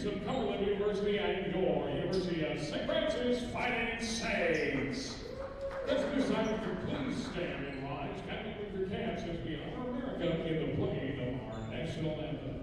Phoenix of Cumberland University and your University of St. Francis Fighting Saints. Let's this time, if you please stand in line, standing with your caps as we honor America in the playing of our national anthem.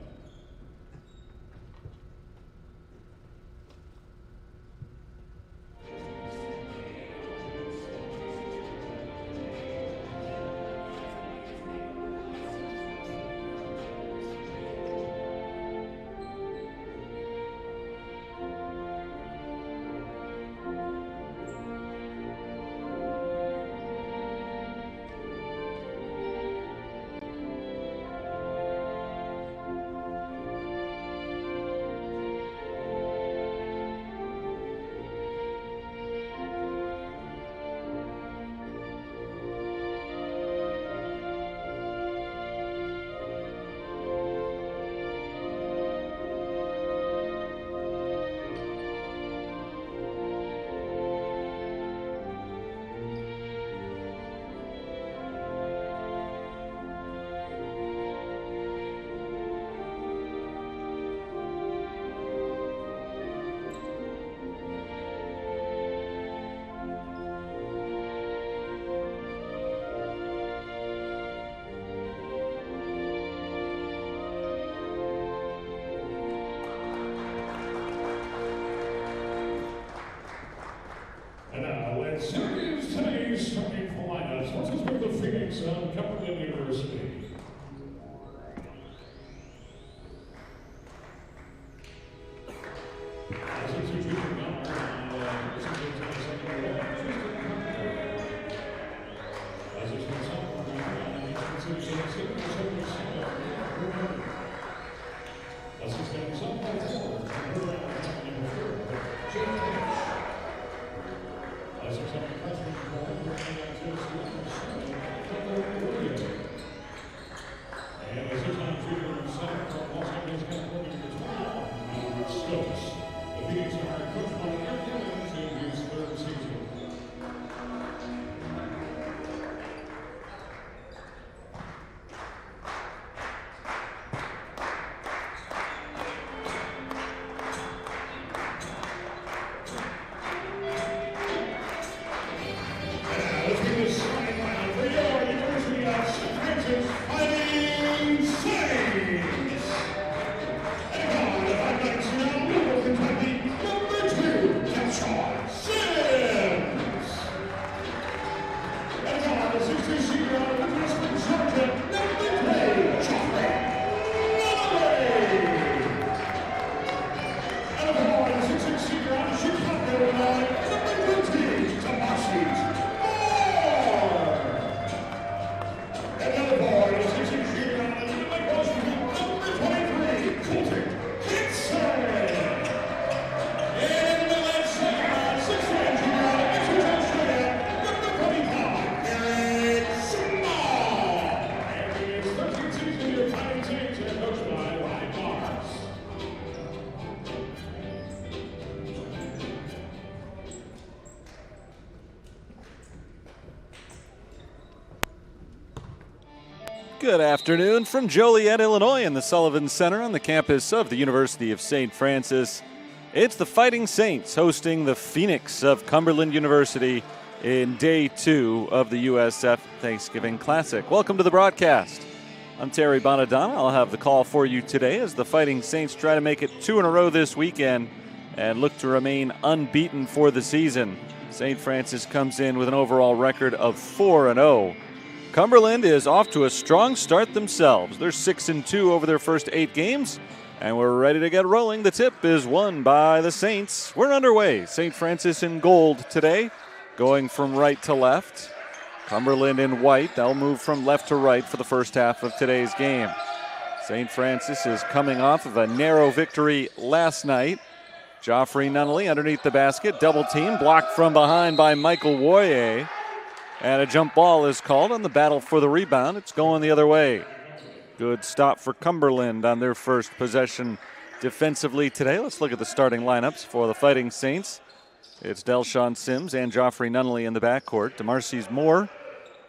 And now, let's introduce today's starting lineups. Let's just with the Phoenix of Cumberland University. As it's a junior guard, this is the second row. As it's been sophomore guard, he's considered as he's been sophomore forward, as a freshman and as a time junior center from Los Angeles, California, for 21, Stokes. The Phoenix are coached by Eric Evans in his third season. Good afternoon from Joliet, Illinois, in the Sullivan Center on the campus of the University of St. Francis. It's the Fighting Saints hosting the Phoenix of Cumberland University in Day 2 of the USF Thanksgiving Classic. Welcome to the broadcast. I'm Terry Bonadonna. I'll have the call for you today as the Fighting Saints try to make it 2 in a row this weekend and look to remain unbeaten for the season. St. Francis comes in with an overall record of 4-0. Cumberland is off to a strong start themselves. They're 6-2 over their first 8 games, and we're ready to get rolling. The tip is won by the Saints. We're underway. St. Francis in gold today, going from right to left. Cumberland in white. They'll move from left to right for the first half of today's game. St. Francis is coming off of a narrow victory last night. Joffrey Nunnally underneath the basket. Double team, blocked from behind by Michael Woye. And a jump ball is called on the battle for the rebound. It's going the other way. Good stop for Cumberland on their first possession defensively today. Let's look at the starting lineups for the Fighting Saints. It's Delshawn Sims and Joffrey Nunnally in the backcourt. DeMarcys Moore,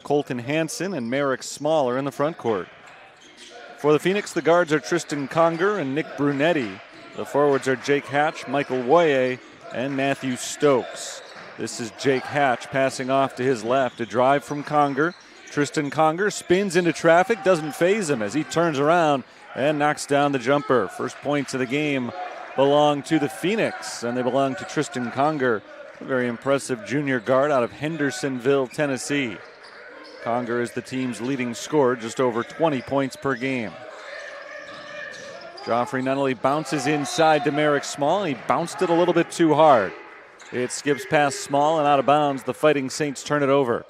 Colton Hansen, and Merrick Smaller in the front court. For the Phoenix, the guards are Tristan Conger and Nick Brunetti. The forwards are Jake Hatch, Michael Woye, and Matthew Stokes. This is Jake Hatch passing off to his left. A drive from Conger. Tristan Conger spins into traffic, doesn't faze him as he turns around and knocks down the jumper. First points of the game belong to the Phoenix, and they belong to Tristan Conger, a very impressive junior guard out of Hendersonville, Tennessee. Conger is the team's leading scorer, just over 20 points per game. Joffrey Nunnally bounces inside to Merrick Small. He bounced it a little bit too hard. It skips past Small and out of bounds. The Fighting Saints turn it over.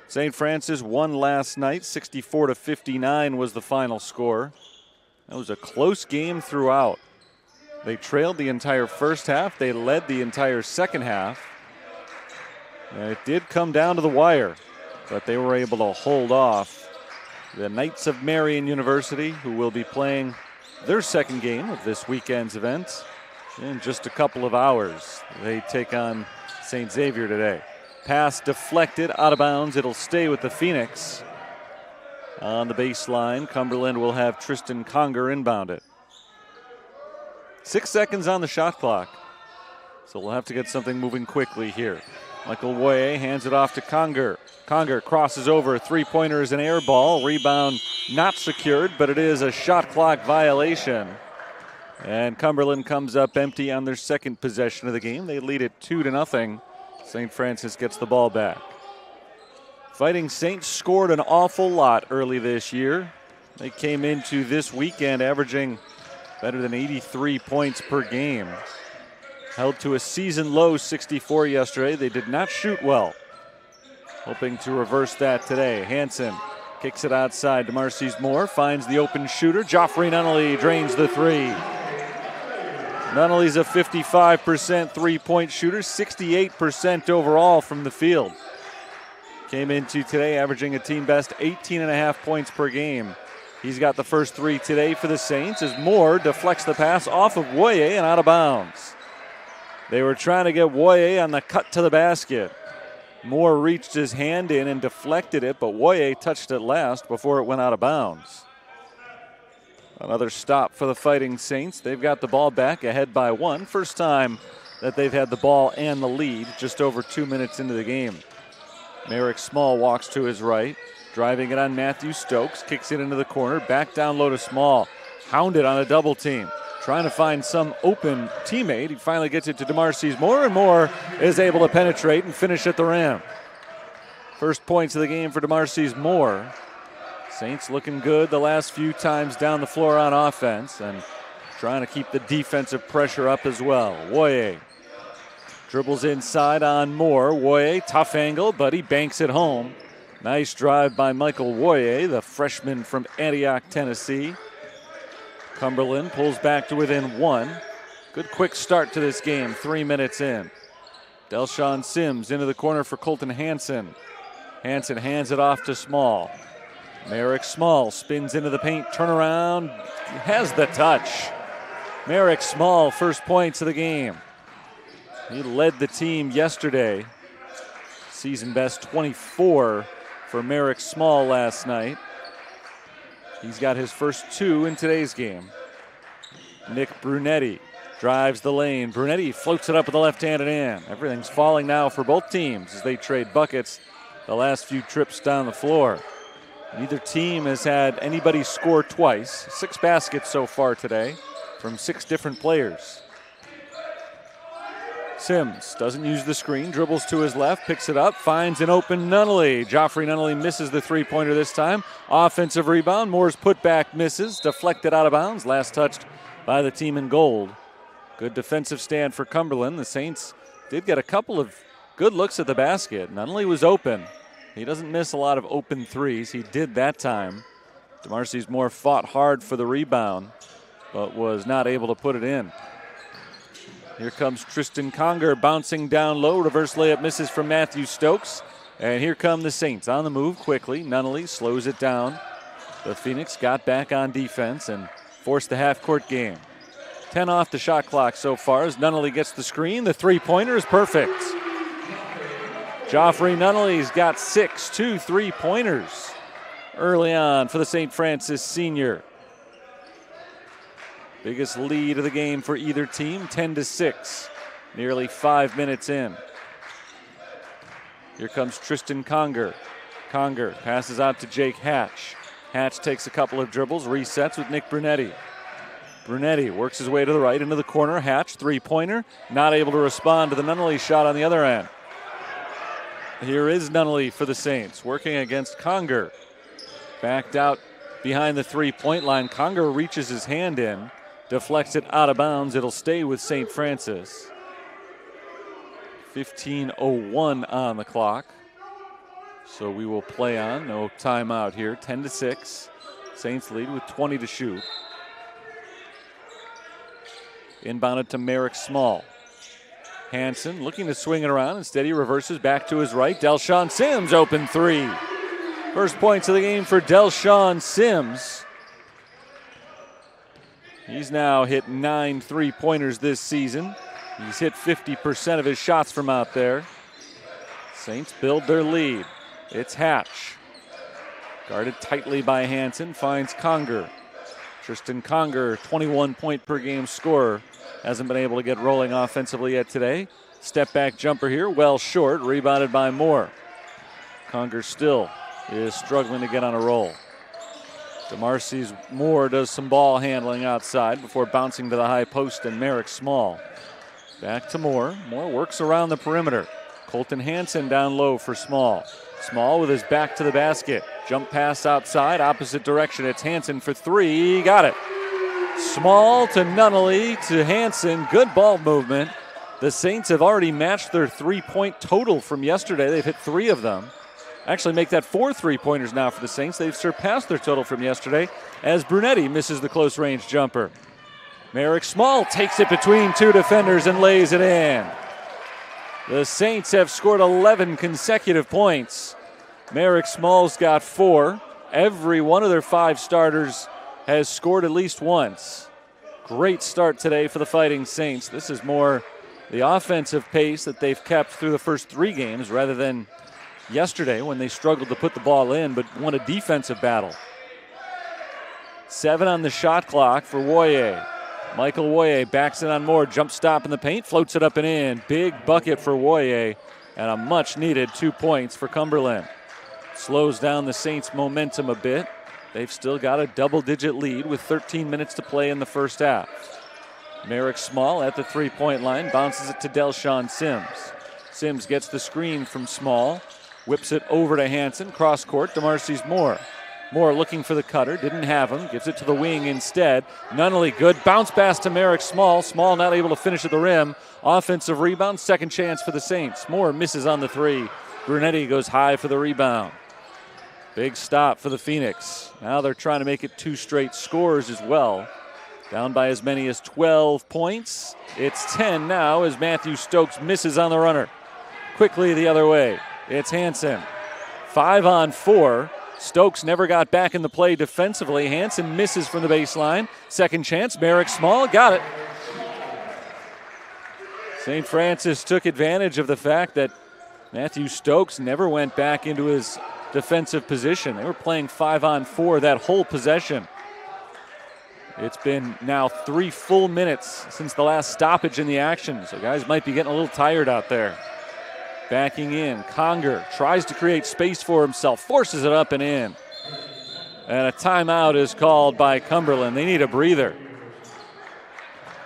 St. Francis won last night. 64-59 was the final score. That was a close game throughout. They trailed the entire first half. They led the entire second half. And it did come down to the wire, but they were able to hold off the Knights of Marian University, who will be playing their second game of this weekend's event in just a couple of hours. They take on St. Xavier today. Pass deflected, out of bounds. It'll stay with the Phoenix. On the baseline, Cumberland will have Tristan Conger inbound it. 6 seconds on the shot clock, so we'll have to get something moving quickly here. Michael Woye hands it off to Conger. Conger crosses over. Three-pointer is an air ball. Rebound not secured, but it is a shot clock violation. And Cumberland comes up empty on their second possession of the game. They lead it 2-0. St. Francis gets the ball back. Fighting Saints scored an awful lot early this year. They came into this weekend averaging better than 83 points per game. Held to a season low 64 yesterday. They did not shoot well. Hoping to reverse that today. Hansen kicks it outside. DeMarcus Moore finds the open shooter. Joffrey Nunnally drains the three. Nunnally's a 55% three-point shooter, 68% overall from the field. Came into today averaging a team best 18.5 points per game. He's got the first three today for the Saints as Moore deflects the pass off of Woye and out of bounds. They were trying to get Woye on the cut to the basket. Moore reached his hand in and deflected it, but Woye touched it last before it went out of bounds. Another stop for the Fighting Saints. They've got the ball back, ahead by one. First time that they've had the ball and the lead just over 2 minutes into the game. Merrick Small walks to his right, driving it on Matthew Stokes, kicks it into the corner, back down low to Small, hounded on a double team. Trying to find some open teammate. He finally gets it to DeMarcus Moore, and Moore is able to penetrate and finish at the rim. First points of the game for DeMarcus Moore. Saints looking good the last few times down the floor on offense and trying to keep the defensive pressure up as well. Woye dribbles inside on Moore. Woye, tough angle, but he banks it home. Nice drive by Michael Woye, the freshman from Antioch, Tennessee. Cumberland pulls back to within one. Good quick start to this game, 3 minutes in. Delshawn Sims into the corner for Colton Hansen. Hansen hands it off to Small. Merrick Small spins into the paint, turnaround, has the touch. Merrick Small, first points of the game. He led the team yesterday. Season best 24 for Merrick Small last night. He's got his first two in today's game. Nick Brunetti drives the lane. Brunetti floats it up with the left hand and in. Everything's falling now for both teams as they trade buckets the last few trips down the floor. Neither team has had anybody score twice. 6 baskets so far today from 6 different players. Sims doesn't use the screen, dribbles to his left, picks it up, finds an open Nunnally. Joffrey Nunnally misses the three-pointer this time. Offensive rebound, Moore's putback misses, deflected out of bounds, last touched by the team in gold. Good defensive stand for Cumberland. The Saints did get a couple of good looks at the basket. Nunnally was open. He doesn't miss a lot of open threes. He did that time. DeMarcus Moore fought hard for the rebound, but was not able to put it in. Here comes Tristan Conger bouncing down low. Reverse layup misses from Matthew Stokes. And here come the Saints on the move quickly. Nunnally slows it down. The Phoenix got back on defense and forced the half-court game. 10 off the shot clock so far as Nunnally gets the screen. The three-pointer is perfect. Joffrey Nunnally's got 2 3-pointers early on for the St. Francis senior. Biggest lead of the game for either team, 10-6, nearly 5 minutes in. Here comes Tristan Conger. Conger passes out to Jake Hatch. Hatch takes a couple of dribbles, resets with Nick Brunetti. Brunetti works his way to the right into the corner. Hatch, three-pointer, not able to respond to the Nunnally shot on the other end. Here is Nunnally for the Saints, working against Conger. Backed out behind the three-point line. Conger reaches his hand in, deflects it out of bounds. It'll stay with St. Francis. 15:01 on the clock. So we will play on. No timeout here. 10-6. Saints lead with 20 to shoot. Inbounded to Merrick Small. Hansen looking to swing it around. Instead, he reverses back to his right. Delshawn Sims, open three. First points of the game for Delshawn Sims. He's now hit 9 3-pointers this season. He's hit 50% of his shots from out there. Saints build their lead. It's Hatch. Guarded tightly by Hansen, finds Conger. Tristan Conger, 21-point-per-game scorer. Hasn't been able to get rolling offensively yet today. Step back jumper here, well short, rebounded by Moore. Conger still is struggling to get on a roll. DeMarcy's Moore does some ball handling outside before bouncing to the high post and Merrick Small. Back to Moore. Moore works around the perimeter. Colton Hansen down low for Small. Small with his back to the basket. Jump pass outside, opposite direction. It's Hansen for three. Got it. Small to Nunnally to Hansen. Good ball movement. The Saints have already matched their three-point total from yesterday. They've hit 3 of them. Actually make that 4 3-pointers now for the Saints. They've surpassed their total from yesterday as Brunetti misses the close-range jumper. Merrick Small takes it between 2 defenders and lays it in. The Saints have scored 11 consecutive points. Merrick Small's got 4. Every one of their 5 starters has scored at least once. Great start today for the Fighting Saints. This is more the offensive pace that they've kept through the first 3 games rather than yesterday when they struggled to put the ball in but won a defensive battle. 7 on the shot clock for Woye. Michael Woye backs it on Moore. Jump stop in the paint, floats it up and in. Big bucket for Woye and a much-needed 2 points for Cumberland. Slows down the Saints' momentum a bit. They've still got a double-digit lead with 13 minutes to play in the first half. Merrick Small at the three-point line, bounces it to Delshawn Sims. Sims gets the screen from Small, whips it over to Hansen, cross-court, DeMarcy's Moore. Moore looking for the cutter, didn't have him, gives it to the wing instead. Nunnally good, bounce pass to Merrick Small. Small not able to finish at the rim. Offensive rebound, second chance for the Saints. Moore misses on the 3. Brunetti goes high for the rebound. Big stop for the Phoenix. Now they're trying to make it 2 straight scores as well. Down by as many as 12 points. It's 10 now as Matthew Stokes misses on the runner. Quickly the other way. It's Hansen. 5 on 4. Stokes never got back in the play defensively. Hansen misses from the baseline. Second chance, Merrick Small got it. St. Francis took advantage of the fact that Matthew Stokes never went back into his defensive position. They were playing 5 on 4 that whole possession. It's been now 3 full minutes since the last stoppage in the action, so guys might be getting a little tired out there. Backing in, Conger tries to create space for himself, forces it up and in. And a timeout is called by Cumberland. They need a breather.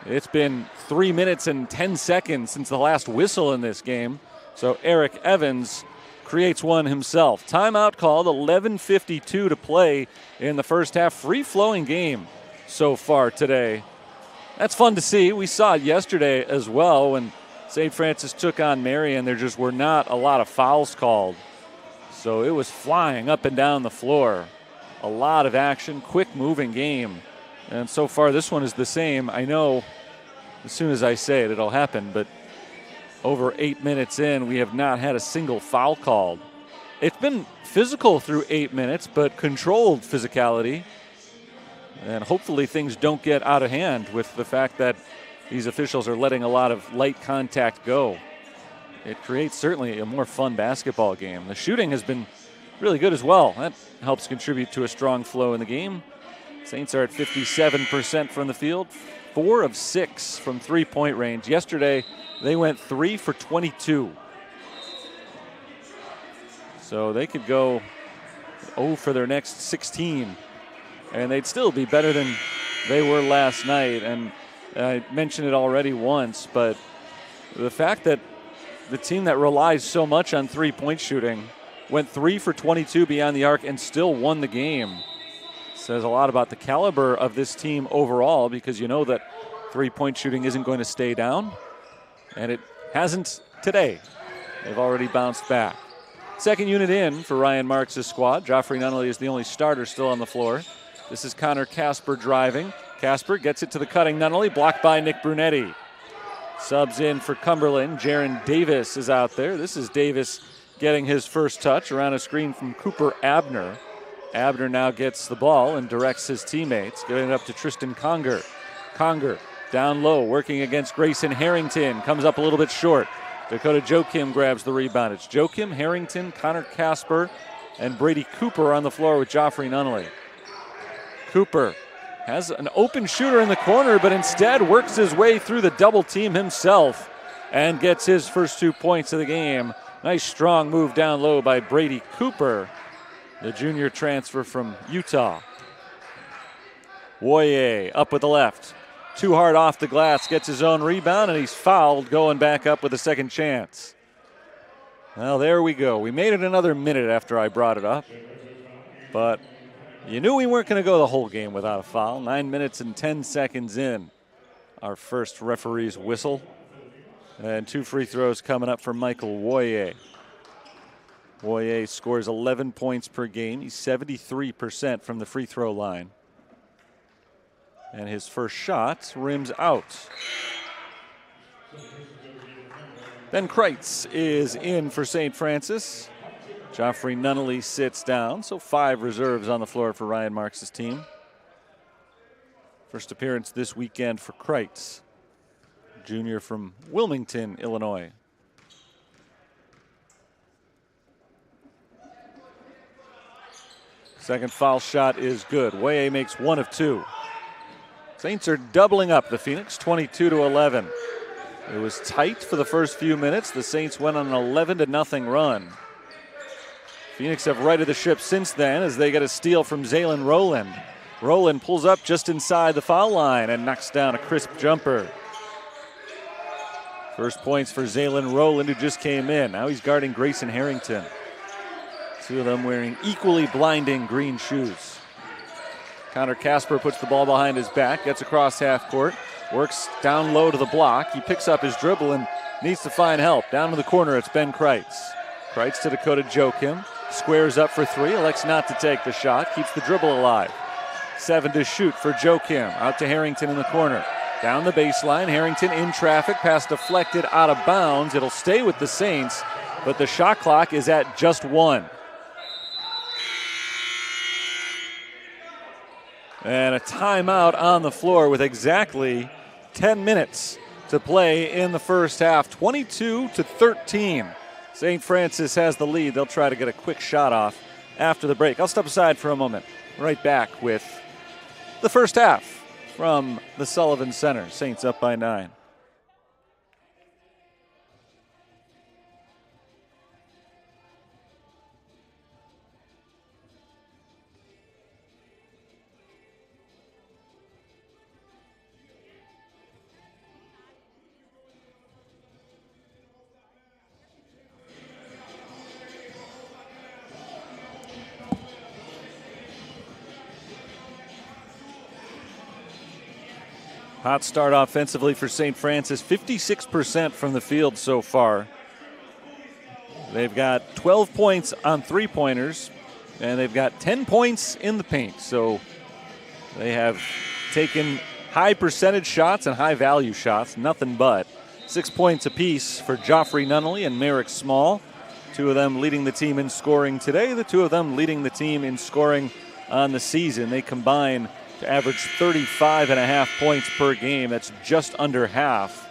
It's been 3 minutes and 10 seconds since the last whistle in this game, so Eric Evans creates one himself. Timeout called, 11:52 to play in the first half. Free-flowing game so far today. That's fun to see. We saw it yesterday as well when St. Francis took on Marion. There just were not a lot of fouls called. So it was flying up and down the floor. A lot of action, quick-moving game. And so far this one is the same. I know as soon as I say it, it'll happen, but over 8 minutes in, we have not had a single foul called. It's been physical through 8 minutes, but controlled physicality. And hopefully things don't get out of hand with the fact that these officials are letting a lot of light contact go. It creates certainly a more fun basketball game. The shooting has been really good as well. That helps contribute to a strong flow in the game. Saints are at 57% from the field, 4 of 6 from three-point range. Yesterday, they went 3 for 22. So they could go 0 for their next 16, and they'd still be better than they were last night. And I mentioned it already once, but the fact that the team that relies so much on three-point shooting went 3 for 22 beyond the arc and still won the game says a lot about the caliber of this team overall, because you know that three-point shooting isn't going to stay down, and it hasn't today. They've already bounced back. Second unit in for Ryan Marks' squad. Joffrey Nunnally is the only starter still on the floor. This is Connor Casper driving. Casper gets it to the cutting Nunnally, blocked by Nick Brunetti. Subs in for Cumberland. Jaron Davis is out there. This is Davis getting his first touch around a screen from Cooper Abner. Abner now gets the ball and directs his teammates, giving it up to Tristan Conger. Conger down low, working against Grayson Harrington. Comes up a little bit short. Dakota Joachim grabs the rebound. It's Joachim, Harrington, Connor Casper, and Brady Cooper on the floor with Joffrey Nunnally. Cooper has an open shooter in the corner, but instead works his way through the double team himself and gets his first 2 points of the game. Nice strong move down low by Brady Cooper, the junior transfer from Utah. Woye up with the left. Too hard off the glass, gets his own rebound, and he's fouled going back up with a second chance. Well, there we go. We made it another minute after I brought it up. But you knew we weren't going to go the whole game without a foul. 9 minutes and 10 seconds in. Our first referee's whistle. And 2 free throws coming up for Michael Woye. Woye scores 11 points per game. He's 73% from the free throw line. And his first shot rims out. Ben Kreitz is in for St. Francis. Joffrey Nunnally sits down, so 5 reserves on the floor for Ryan Marks' team. First appearance this weekend for Kreitz, junior from Wilmington, Illinois. Second foul shot is good. Woye makes 1 of 2. Saints are doubling up the Phoenix, 22-11. It was tight for the first few minutes. The Saints went on an 11-0 run. Phoenix have righted the ship since then as they get a steal from Zaylen Rowland. Rowland pulls up just inside the foul line and knocks down a crisp jumper. First points for Zaylen Rowland, who just came in. Now he's guarding Grayson Harrington. 2 of them wearing equally blinding green shoes. Connor Casper puts the ball behind his back, gets across half court, works down low to the block. He picks up his dribble and needs to find help. Down to the corner, it's Ben Kreitz. Kreitz to Dakota Joachim, squares up for 3, elects not to take the shot, keeps the dribble alive. 7 to shoot for Joachim, out to Harrington in the corner. Down the baseline, Harrington in traffic, pass deflected out of bounds. It'll stay with the Saints, but the shot clock is at just 1. And a timeout on the floor with exactly 10 minutes to play in the first half. 22-13. St. Francis has the lead. They'll try to get a quick shot off after the break. I'll step aside for a moment. Right back with the first half from the Sullivan Center. Saints up by 9. Hot start offensively for St. Francis, 56% from the field so far. They've got 12 points on three-pointers, and they've got 10 points in the paint. So they have taken high percentage shots and high value shots, nothing but. 6 points apiece for Joffrey Nunnally and Merrick Small. 2 of them leading the team in scoring today, the 2 of them leading the team in scoring on the season. They combine to average 35.5 points per game. That's just under half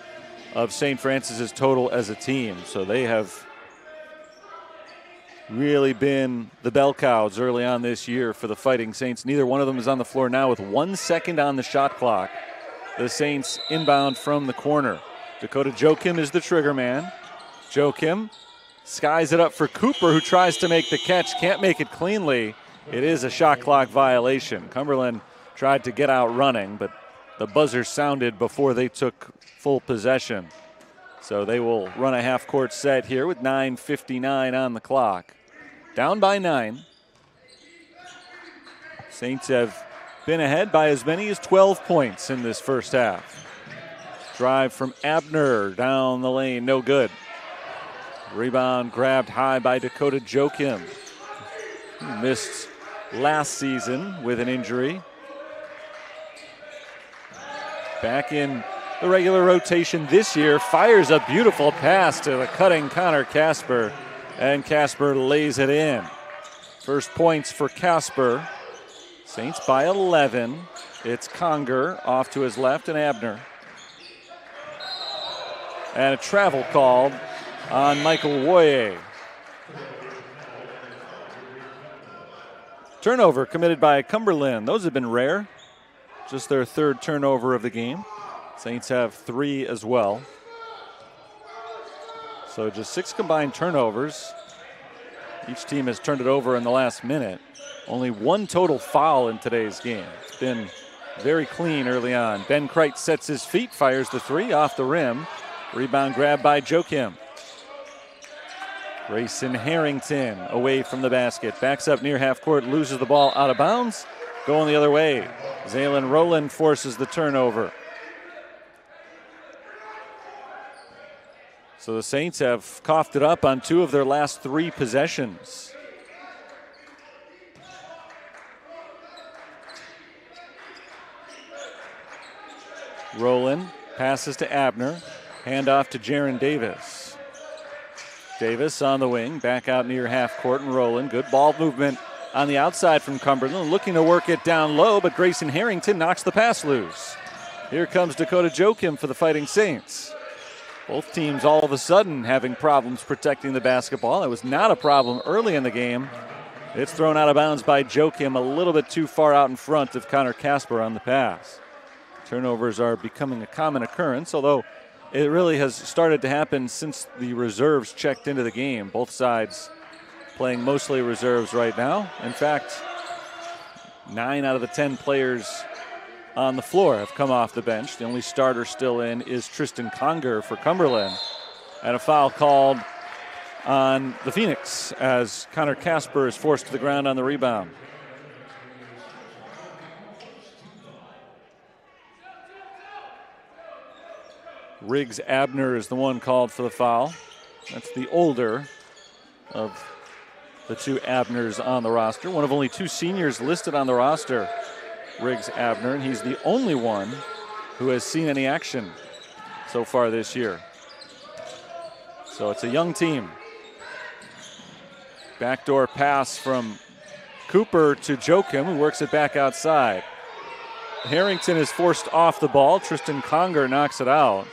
of St. Francis's total as a team. So they have really been the bell cows early on this year for the Fighting Saints. Neither one of them is on the floor now with 1 second on the shot clock. The Saints inbound from the corner. Dakota Joachim is the trigger man. Joachim skies it up for Cooper, who tries to make the catch, can't make it cleanly. It is a shot clock violation. Cumberland tried to get out running, but the buzzer sounded before they took full possession. So they will run a half-court set here with 9:59 on the clock. Down by 9. Saints have been ahead by as many as 12 points in this first half. Drive from Abner down the lane, no good. Rebound grabbed high by Dakota Joachim. He missed last season with an injury. Back in the regular rotation this year, fires a beautiful pass to the cutting Connor Casper, and Casper lays it in. First points for Casper. Saints by 11. It's Conger off to his left and Abner. And a travel called on Michael Woye. Turnover committed by Cumberland. Those have been rare. Just their third turnover of the game. Saints have 3 as well. So just 6 combined turnovers. Each team has turned it over in the last minute. Only 1 total foul in today's game. It's been very clean early on. Ben Kreitz sets his feet, fires the 3 off the rim. Rebound grab by Joachim. Grayson Harrington away from the basket. Backs up near half court, loses the ball out of bounds. Going the other way. Zaylen Rowland forces the turnover. So the Saints have coughed it up on 2 of their last 3 possessions. Rowland passes to Abner. Handoff to Jaron Davis. Davis on the wing, back out near half court, and Rowland. Good ball movement on the outside from Cumberland, looking to work it down low, but Grayson Harrington knocks the pass loose. Here comes Dakota Joachim for the Fighting Saints. Both teams all of a sudden having problems protecting the basketball. That was not a problem early in the game. It's thrown out of bounds by Joachim, a little bit too far out in front of Connor Casper on the pass. Turnovers are becoming a common occurrence, although it really has started to happen since the reserves checked into the game. Both sides playing mostly reserves right now. In fact, 9 out of the 10 players on the floor have come off the bench. The only starter still in is Tristan Conger for Cumberland. And a foul called on the Phoenix as Connor Casper is forced to the ground on the rebound. Riggs Abner is the one called for the foul. That's the older of the 2 Abners on the roster. One of only 2 seniors listed on the roster, Riggs Abner, and he's the only one who has seen any action so far this year. So it's a young team. Backdoor pass from Cooper to Joachim, who works it back outside. Harrington is forced off the ball. Tristan Conger knocks it out.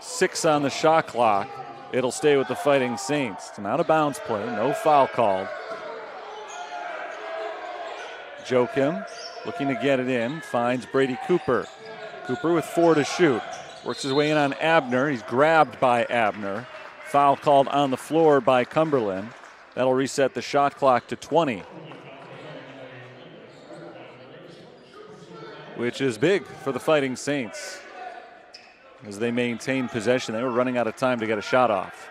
6 on the shot clock. It'll stay with the Fighting Saints. It's an out-of-bounds play, no foul called. Joachim looking to get it in, finds Brady Cooper. Cooper with 4 to shoot. Works his way in on Abner. He's grabbed by Abner. Foul called on the floor by Cumberland. That'll reset the shot clock to 20. Which is big for the Fighting Saints. As they maintain possession, they were running out of time to get a shot off.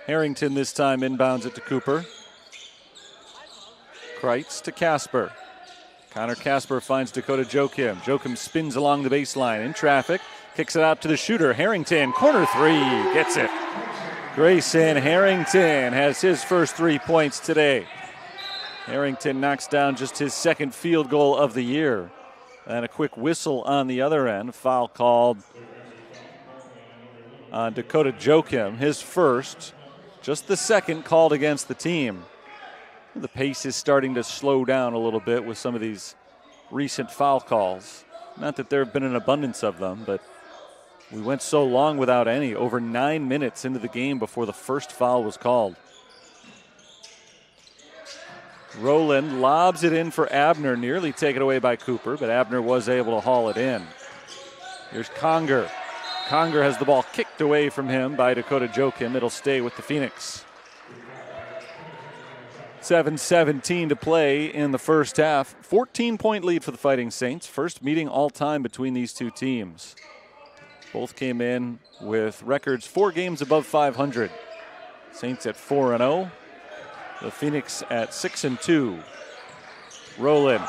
Harrington this time inbounds it to Cooper. Kreitz to Casper. Connor Casper finds Dakota Joachim. Joachim spins along the baseline in traffic, kicks it out to the shooter. Harrington, corner 3, gets it. Grayson Harrington has his first 3 points today. Harrington knocks down just his 2nd field goal of the year. And a quick whistle on the other end. Foul called on Dakota Joachim. His first, just the 2nd called against the team. The pace is starting to slow down a little bit with some of these recent foul calls. Not that there have been an abundance of them, but we went so long without any, over 9 minutes into the game before the first foul was called. Rowland lobs it in for Abner, nearly taken away by Cooper, but Abner was able to haul it in. Here's Conger. Conger has the ball kicked away from him by Dakota Joachim. It'll stay with the Phoenix. 7:17 to play in the first half. 14-point lead for the Fighting Saints. First meeting all time between these two teams. Both came in with records 4 games above 500. Saints at 4-0. The Phoenix at 6-2. Rowland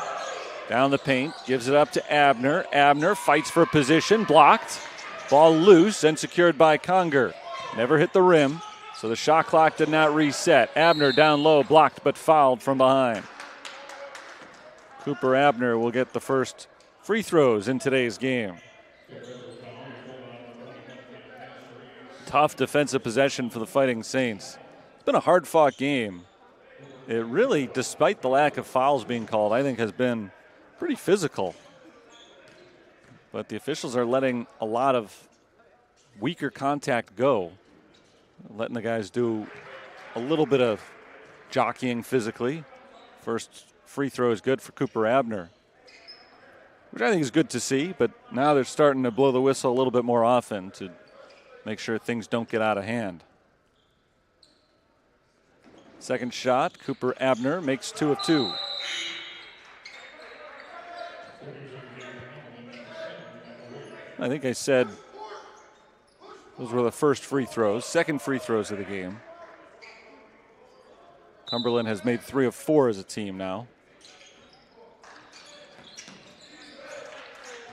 down the paint, gives it up to Abner. Abner fights for position, blocked. Ball loose and secured by Conger. Never hit the rim, so the shot clock did not reset. Abner down low, blocked but fouled from behind. Cooper Abner will get the first free throws in today's game. Tough defensive possession for the Fighting Saints. It's been a hard-fought game. It really, despite the lack of fouls being called, I think has been pretty physical. But the officials are letting a lot of weaker contact go, letting the guys do a little bit of jockeying physically. First free throw is good for Cooper Abner, which I think is good to see, but now they're starting to blow the whistle a little bit more often to make sure things don't get out of hand. Second shot, Cooper Abner makes 2 of 2. I think I said those were the first free throws, second free throws of the game. Cumberland has made 3 of 4 as a team now.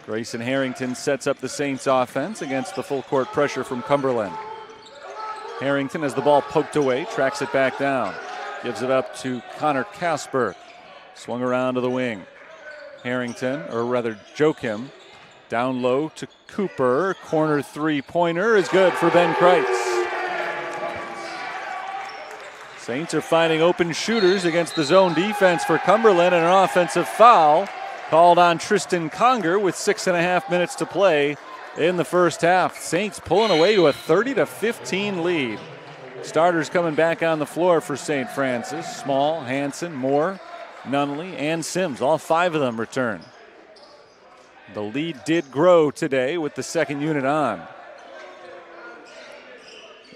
Grayson Harrington sets up the Saints offense against the full court pressure from Cumberland. Harrington has the ball poked away, tracks it back down. Gives it up to Connor Casper. Swung around to the wing. Harrington, or rather Joachim, down low to Cooper. Corner three-pointer is good for Ben Kreitz. Saints are finding open shooters against the zone defense for Cumberland, and an offensive foul called on Tristan Conger with 6.5 minutes to play in the first half. Saints pulling away to a 30-15 lead. Starters coming back on the floor for St. Francis. Small, Hansen, Moore, Nunley, and Sims. All 5 of them return. The lead did grow today with the second unit on.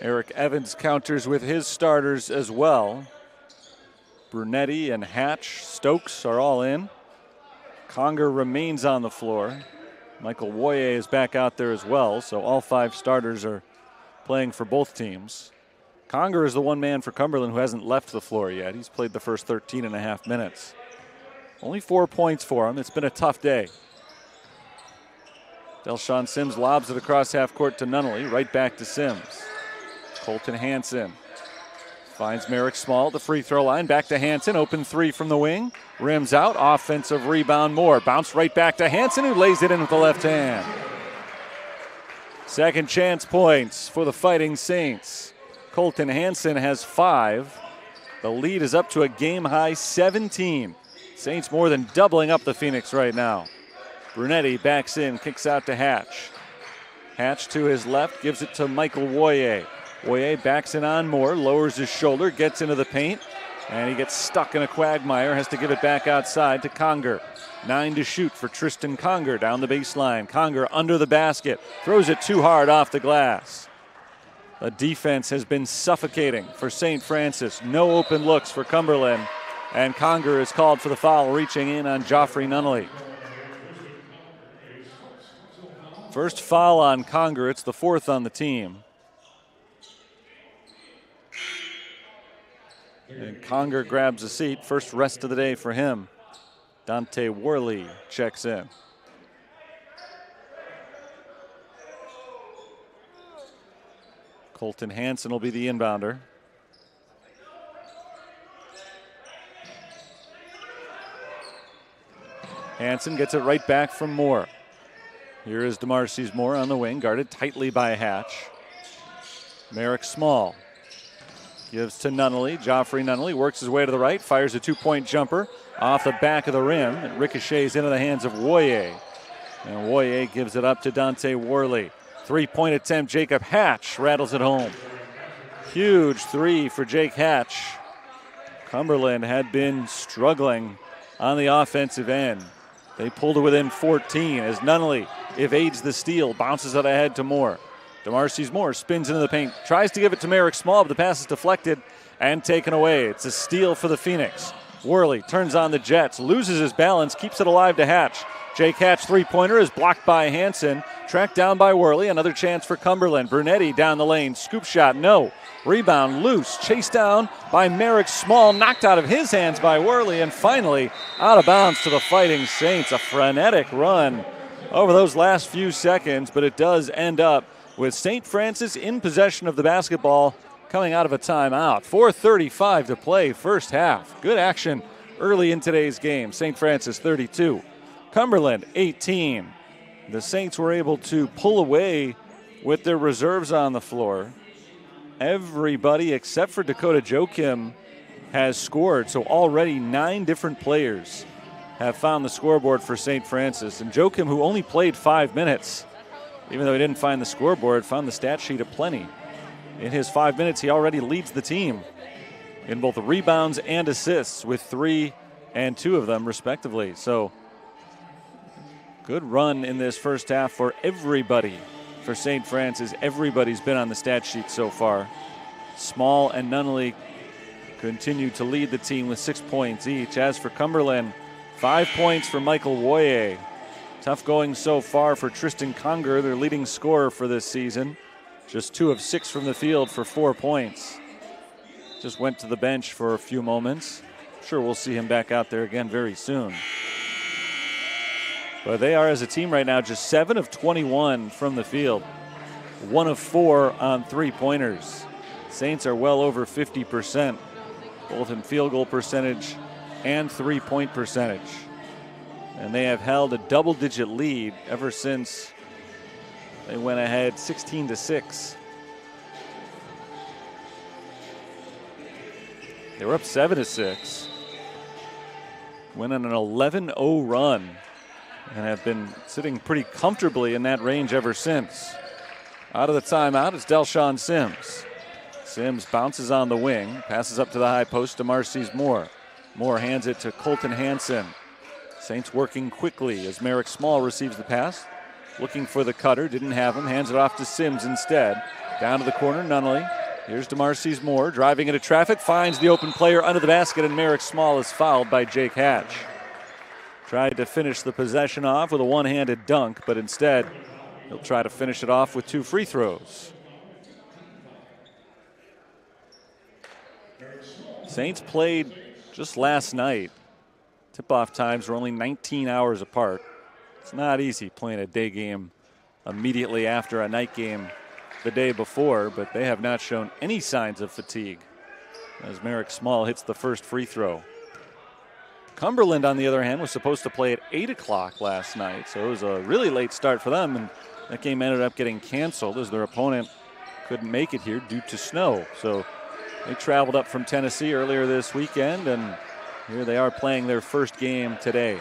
Eric Evans counters with his starters as well. Brunetti and Hatch, Stokes are all in. Conger remains on the floor. Michael Woye is back out there as well, so all 5 starters are playing for both teams. Conger is the one man for Cumberland who hasn't left the floor yet. He's played the first 13.5 minutes. Only 4 points for him. It's been a tough day. Delshawn Sims lobs it across half court to Nunnally, right back to Sims. Colton Hansen finds Merrick Small at the free throw line, back to Hansen, open 3 from the wing. Rims out, offensive rebound Moore. Bounce right back to Hansen, who lays it in with the left hand. Second chance points for the Fighting Saints. Colton Hansen has 5. The lead is up to a game-high 17. Saints more than doubling up the Phoenix right now. Brunetti backs in, kicks out to Hatch. Hatch to his left, gives it to Michael Woye. Woye backs in on Moore, lowers his shoulder, gets into the paint, and he gets stuck in a quagmire, has to give it back outside to Conger. 9 to shoot for Tristan Conger down the baseline. Conger under the basket, throws it too hard off the glass. The defense has been suffocating for St. Francis. No open looks for Cumberland, and Conger is called for the foul, reaching in on Joffrey Nunnally. First foul on Conger, it's the 4th on the team. And Conger grabs a seat, first rest of the day for him. Dante Worley checks in. Colton Hansen will be the inbounder. Hansen gets it right back from Moore. Here is DeMarcy's Moore on the wing, guarded tightly by Hatch. Merrick Small gives to Nunnally. Joffrey Nunnally works his way to the right, fires a 2-point jumper off the back of the rim. It ricochets into the hands of Woye. And Woye gives it up to Dante Worley. Three-point attempt, Jacob Hatch rattles it home. Huge three for Jake Hatch. Cumberland had been struggling on the offensive end. They pulled it within 14 as Nunnally evades the steal, bounces it ahead to Moore. DeMarcy's Moore spins into the paint, tries to give it to Merrick Small, but the pass is deflected and taken away. It's a steal for the Phoenix. Worley turns on the Jets, loses his balance, keeps it alive to Hatch. Jake Hatch three-pointer is blocked by Hansen, tracked down by Worley. Another chance for Cumberland. Brunetti down the lane, scoop shot, no. Rebound loose, chased down by Merrick Small, knocked out of his hands by Worley, and finally out of bounds to the Fighting Saints. A frenetic run over those last few seconds, but it does end up with St. Francis in possession of the basketball coming out of a timeout. 4:35 to play, first half. Good action early in today's game. St. Francis 32, Cumberland 18. The Saints were able to pull away with their reserves on the floor. Everybody except for Dakota Joachim has scored, so already 9 different players have found the scoreboard for St. Francis. And Joachim, who only played 5 minutes, even though he didn't find the scoreboard, found the stat sheet aplenty. In his 5 minutes, he already leads the team in both rebounds and assists with 3 and 2 of them, respectively. So, good run in this first half for everybody. For St. Francis, everybody's been on the stat sheet so far. Small and Nunnally continue to lead the team with 6 points each. As for Cumberland, 5 points for Michael Woye. Tough going so far for Tristan Conger, their leading scorer for this season. Just 2 of 6 from the field for 4 points. Just went to the bench for a few moments. Sure, we'll see him back out there again very soon. But they are, as a team right now, just 7 of 21 from the field. 1 of 4 on three-pointers. Saints are well over 50%, both in field goal percentage and three-point percentage. And they have held a double-digit lead ever since they went ahead 16-6. They were up 7-6. Went on an 11-0 run and have been sitting pretty comfortably in that range ever since. Out of the timeout, it's Delshawn Sims. Sims bounces on the wing, passes up to the high post to Marcy's Moore. Moore hands it to Colton Hansen. Saints working quickly as Merrick Small receives the pass. Looking for the cutter, didn't have him, hands it off to Sims instead. Down to the corner, Nunnally. Here's DeMarcy's Moore, driving into traffic, finds the open player under the basket, and Merrick Small is fouled by Jake Hatch. Tried to finish the possession off with a one-handed dunk, but instead he'll try to finish it off with 2 free throws. Saints played just last night. Tip-off times were only 19 hours apart. It's not easy playing a day game immediately after a night game the day before, but they have not shown any signs of fatigue as Merrick Small hits the first free throw. Cumberland, on the other hand, was supposed to play at 8 o'clock last night, so it was a really late start for them, and that game ended up getting canceled as their opponent couldn't make it here due to snow. So they traveled up from Tennessee earlier this weekend, and here they are playing their first game today.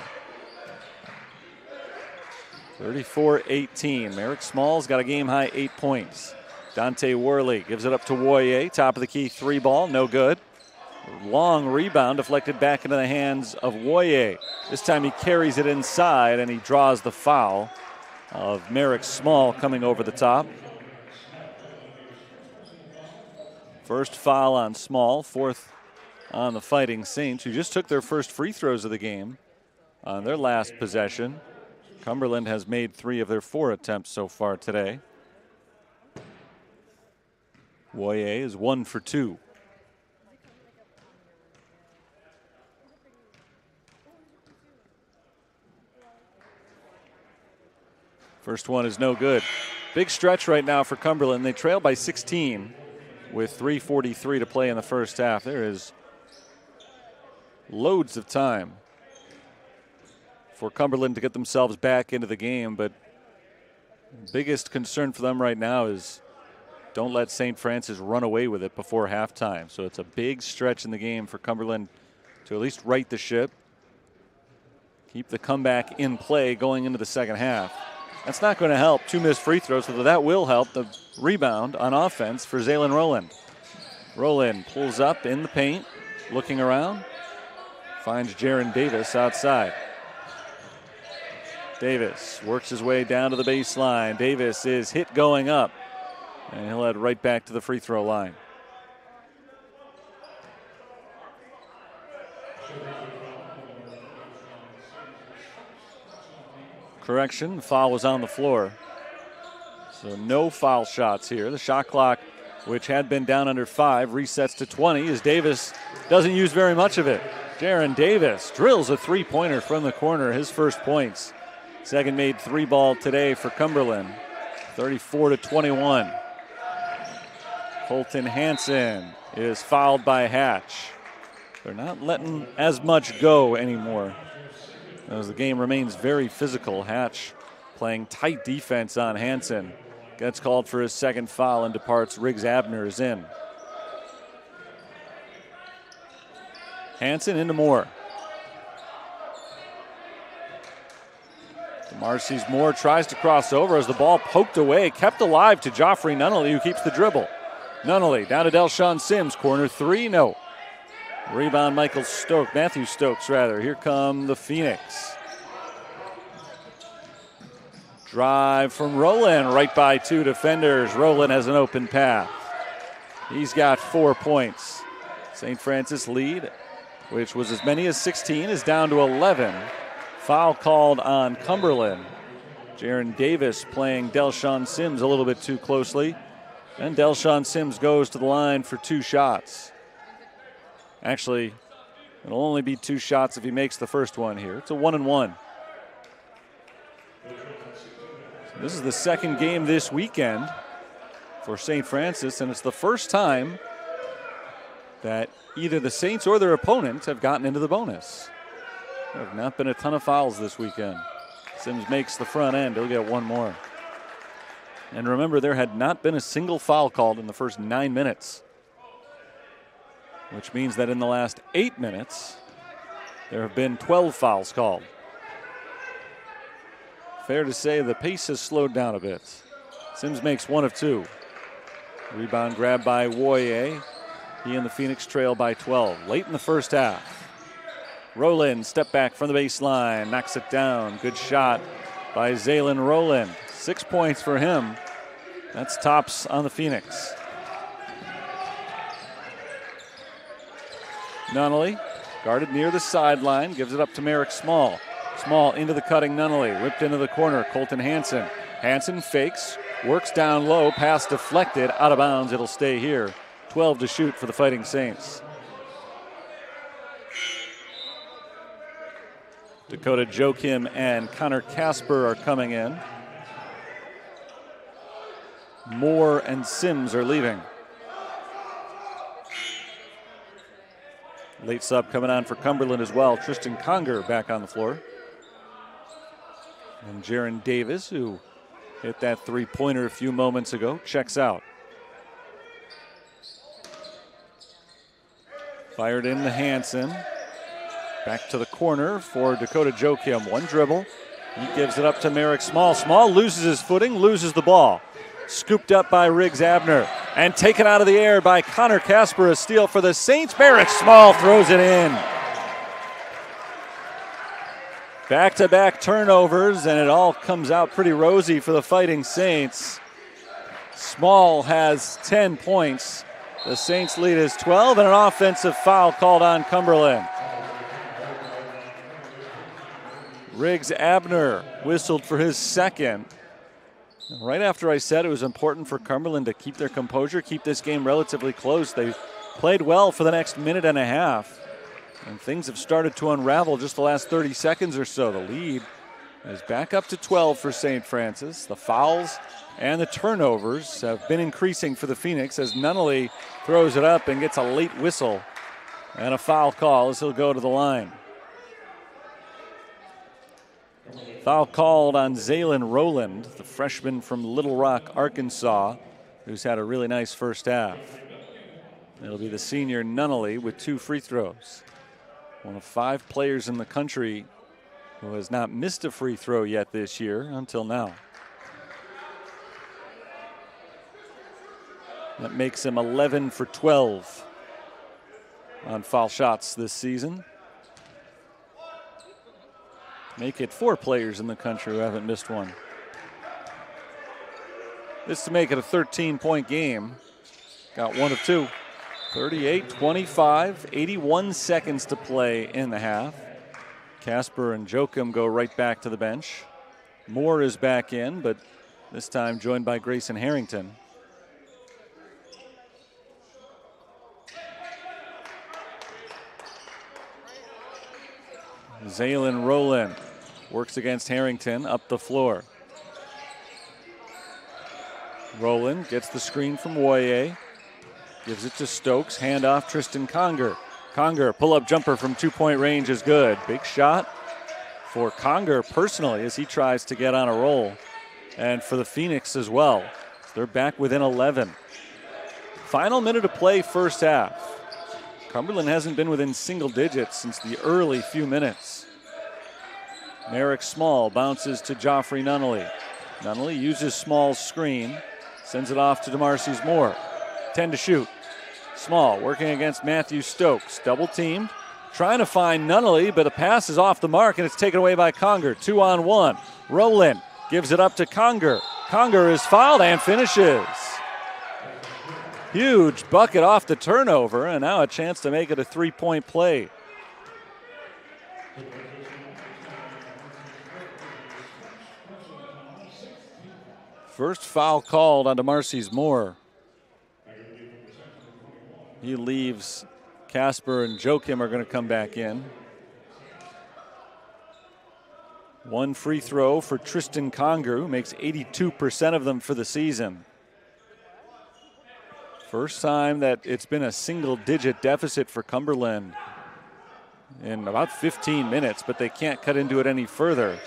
34-18. Merrick Small's got a game-high 8 points. Dante Worley gives it up to Woye. Top of the key 3 ball, no good. Long rebound deflected back into the hands of Woye. This time he carries it inside and he draws the foul of Merrick Small coming over the top. First foul on Small, 4th on the Fighting Saints, who just took their first free throws of the game on their last possession. Cumberland has made 3 of their 4 attempts so far today. Woye is 1 for 2. First one is no good. Big stretch right now for Cumberland. They trail by 16 with 3:43 to play in the first half. There is loads of time for Cumberland to get themselves back into the game, but biggest concern for them right now is don't let St. Francis run away with it before halftime. So it's a big stretch in the game for Cumberland to at least right the ship. keep the comeback in play going into the second half. That's not going to help. 2 missed free throws, but that will help the rebound on offense for Zaylen Rowland. Rowland pulls up in the paint, looking around, finds Jaron Davis outside. Davis works his way down to the baseline. Davis is hit going up, and he'll head right back to the free throw line. Correction, the foul was on the floor. So no foul shots here. The shot clock, which had been down under 5, resets to 20 as Davis doesn't use very much of it. Jaron Davis drills a three-pointer from the corner, his first points. Second made 3 ball today for Cumberland, 34-21. Colton Hansen is fouled by Hatch. They're not letting as much go anymore as the game remains very physical. Hatch playing tight defense on Hansen. Gets called for his second foul and departs. Riggs Abner is in. Hansen into Moore. Marcy's Moore tries to cross over as the ball poked away, kept alive to Joffrey Nunnally, who keeps the dribble. Nunnally down to Delshawn Sims, corner 3, no. Rebound Matthew Stokes. Here come the Phoenix. Drive from Rowland, right by 2 defenders. Rowland has an open path. He's got 4 points. St. Francis lead, which was as many as 16, is down to 11. Foul called on Cumberland. Jaron Davis playing Delshawn Sims a little bit too closely. And Delshawn Sims goes to the line for 2 shots. Actually, it'll only be 2 shots if he makes the first one here. It's a 1-and-1. This is the second game this weekend for St. Francis, and it's the first time that either the Saints or their opponents have gotten into the bonus. There have not been a ton of fouls this weekend. Sims makes the front end. He'll get 1 more. And remember, there had not been a single foul called in the first 9 minutes, which means that in the last 8 minutes, there have been 12 fouls called. Fair to say the pace has slowed down a bit. Sims makes 1 of 2. Rebound grab by Woye. He and the Phoenix trail by 12. Late in the first half. Rowland, step back from the baseline, knocks it down. Good shot by Zaylen Rowland. 6 points for him. That's tops on the Phoenix. Nunnally, guarded near the sideline, gives it up to Merrick Small. Small into the cutting Nunnally, whipped into the corner, Colton Hansen. Hansen fakes, works down low, pass deflected, out of bounds, it'll stay here. 12 to shoot for the Fighting Saints. Dakota Joachim and Connor Casper are coming in. Moore and Sims are leaving. Late sub coming on for Cumberland as well. Tristan Conger back on the floor. And Jaron Davis, who hit that 3-pointer a few moments ago, checks out. Fired in to Hansen. Back to the corner for Dakota Joachim. 1 dribble. He gives it up to Merrick Small. Small loses his footing, loses the ball. Scooped up by Riggs Abner and taken out of the air by Connor Casper. A steal for the Saints. Merrick Small throws it in. Back-to-back turnovers, and it all comes out pretty rosy for the Fighting Saints. Small has 10 points. The Saints lead is 12, and an offensive foul called on Cumberland. Riggs Abner whistled for his second. Right after I said it was important for Cumberland to keep their composure, keep this game relatively close, they played well for the next minute and a half. And things have started to unravel just the last 30 seconds or so. The lead is back up to 12 for St. Francis. The fouls and the turnovers have been increasing for the Phoenix as Nunnally throws it up and gets a late whistle and a foul call as he'll go to the line. Foul called on Zaylen Rowland, the freshman from Little Rock, Arkansas, who's had a really nice first half. It'll be the senior Nunnally with 2 free throws. One of 5 players in the country who has not missed a free throw yet this year until now. That makes him 11 for 12 on foul shots this season. Make it 4 players in the country who haven't missed one. This to make it a 13-point game. Got 1 of 2. 38-25, 81 seconds to play in the half. Casper and Joachim go right back to the bench. Moore is back in, but this time joined by Grayson Harrington. Zaylin Rowland works against Harrington up the floor. Rowland gets the screen from Woye. Gives it to Stokes. Handoff Tristan Conger. Conger, pull-up jumper from 2-point range is good. Big shot for Conger personally as he tries to get on a roll. And for the Phoenix as well. They're back within 11. Final minute of play, first half. Cumberland hasn't been within single digits since the early few minutes. Merrick Small bounces to Joffrey Nunnally. Nunnally uses Small's screen. Sends it off to DeMarcy's Moore. 10 to shoot. Small working against Matthew Stokes. Double teamed. Trying to find Nunnally, but a pass is off the mark and it's taken away by Conger. 2-on-1. Rowland gives it up to Conger. Conger is fouled and finishes. Huge bucket off the turnover, and now a chance to make it a 3-point play. First foul called on DeMarcy's Moore. He leaves. Casper and Joachim are going to come back in. 1 free throw for Tristan Conger, who makes 82% of them for the season. First time that it's been a single-digit deficit for Cumberland in about 15 minutes, but they can't cut into it any further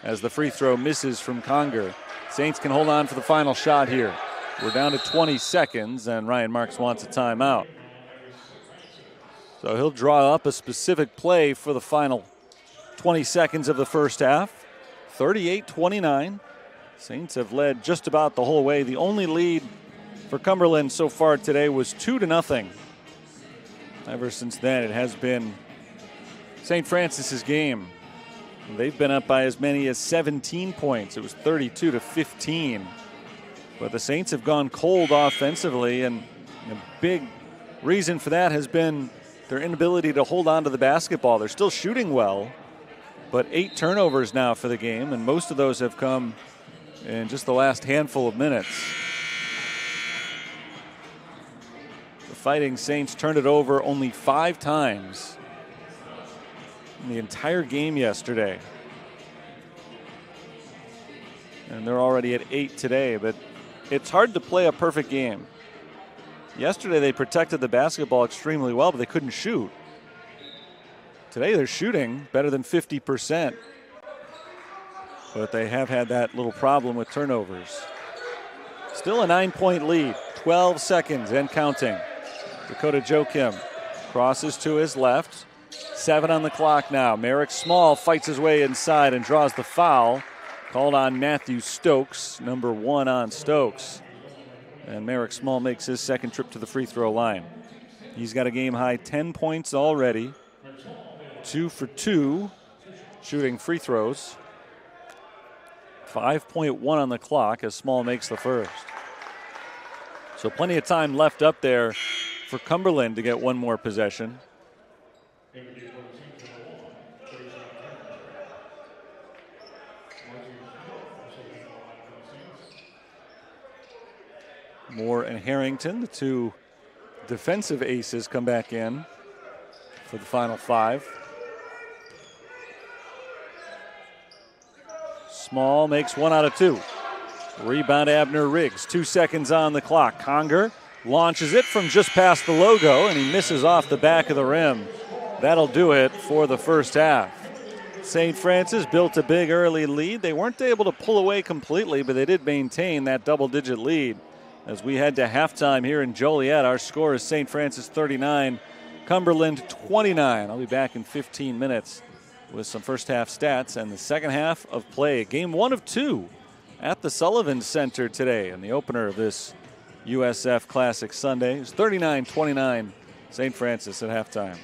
as the free throw misses from Conger. Saints can hold on for the final shot here. We're down to 20 seconds, and Ryan Marks wants a timeout. So he'll draw up a specific play for the final 20 seconds of the first half. 38-29. Saints have led just about the whole way. The only lead for Cumberland so far today was 2-0. Ever since then, it has been St. Francis's game. They've been up by as many as 17 points. It was 32-15. But the Saints have gone cold offensively, and a big reason for that has been their inability to hold on to the basketball. They're still shooting well, but 8 turnovers now for the game, and most of those have come in just the last handful of minutes. The Fighting Saints turned it over only 5 times in the entire game yesterday. And they're already at 8 today, but it's hard to play a perfect game. Yesterday they protected the basketball extremely well, but they couldn't shoot. Today they're shooting better than 50%, but they have had that little problem with turnovers. Still a 9-point lead, 12 seconds and counting. Dakota Joachim crosses to his left. 7 on the clock now. Merrick Small fights his way inside and draws the foul. Called on Matthew Stokes, number 1 on Stokes. And Merrick Small makes his second trip to the free throw line. He's got a game-high 10 points already. 2 for 2 shooting free throws. 5.1 on the clock as Small makes the first. So plenty of time left up there for Cumberland to get one more possession. Moore and Harrington, the 2 defensive aces, come back in for the final 5. Small makes 1 out of 2. Rebound Abner Riggs. 2 seconds on the clock. Conger launches it from just past the logo, and he misses off the back of the rim. That'll do it for the first half. St. Francis built a big early lead. They weren't able to pull away completely, but they did maintain that double-digit lead. As we head to halftime here in Joliet, our score is St. Francis 39, Cumberland 29. I'll be back in 15 minutes with some first half stats and the second half of play. Game 1 of 2 at the Sullivan Center today, and the opener of this USF Classic Sunday is 39-29 St. Francis at halftime.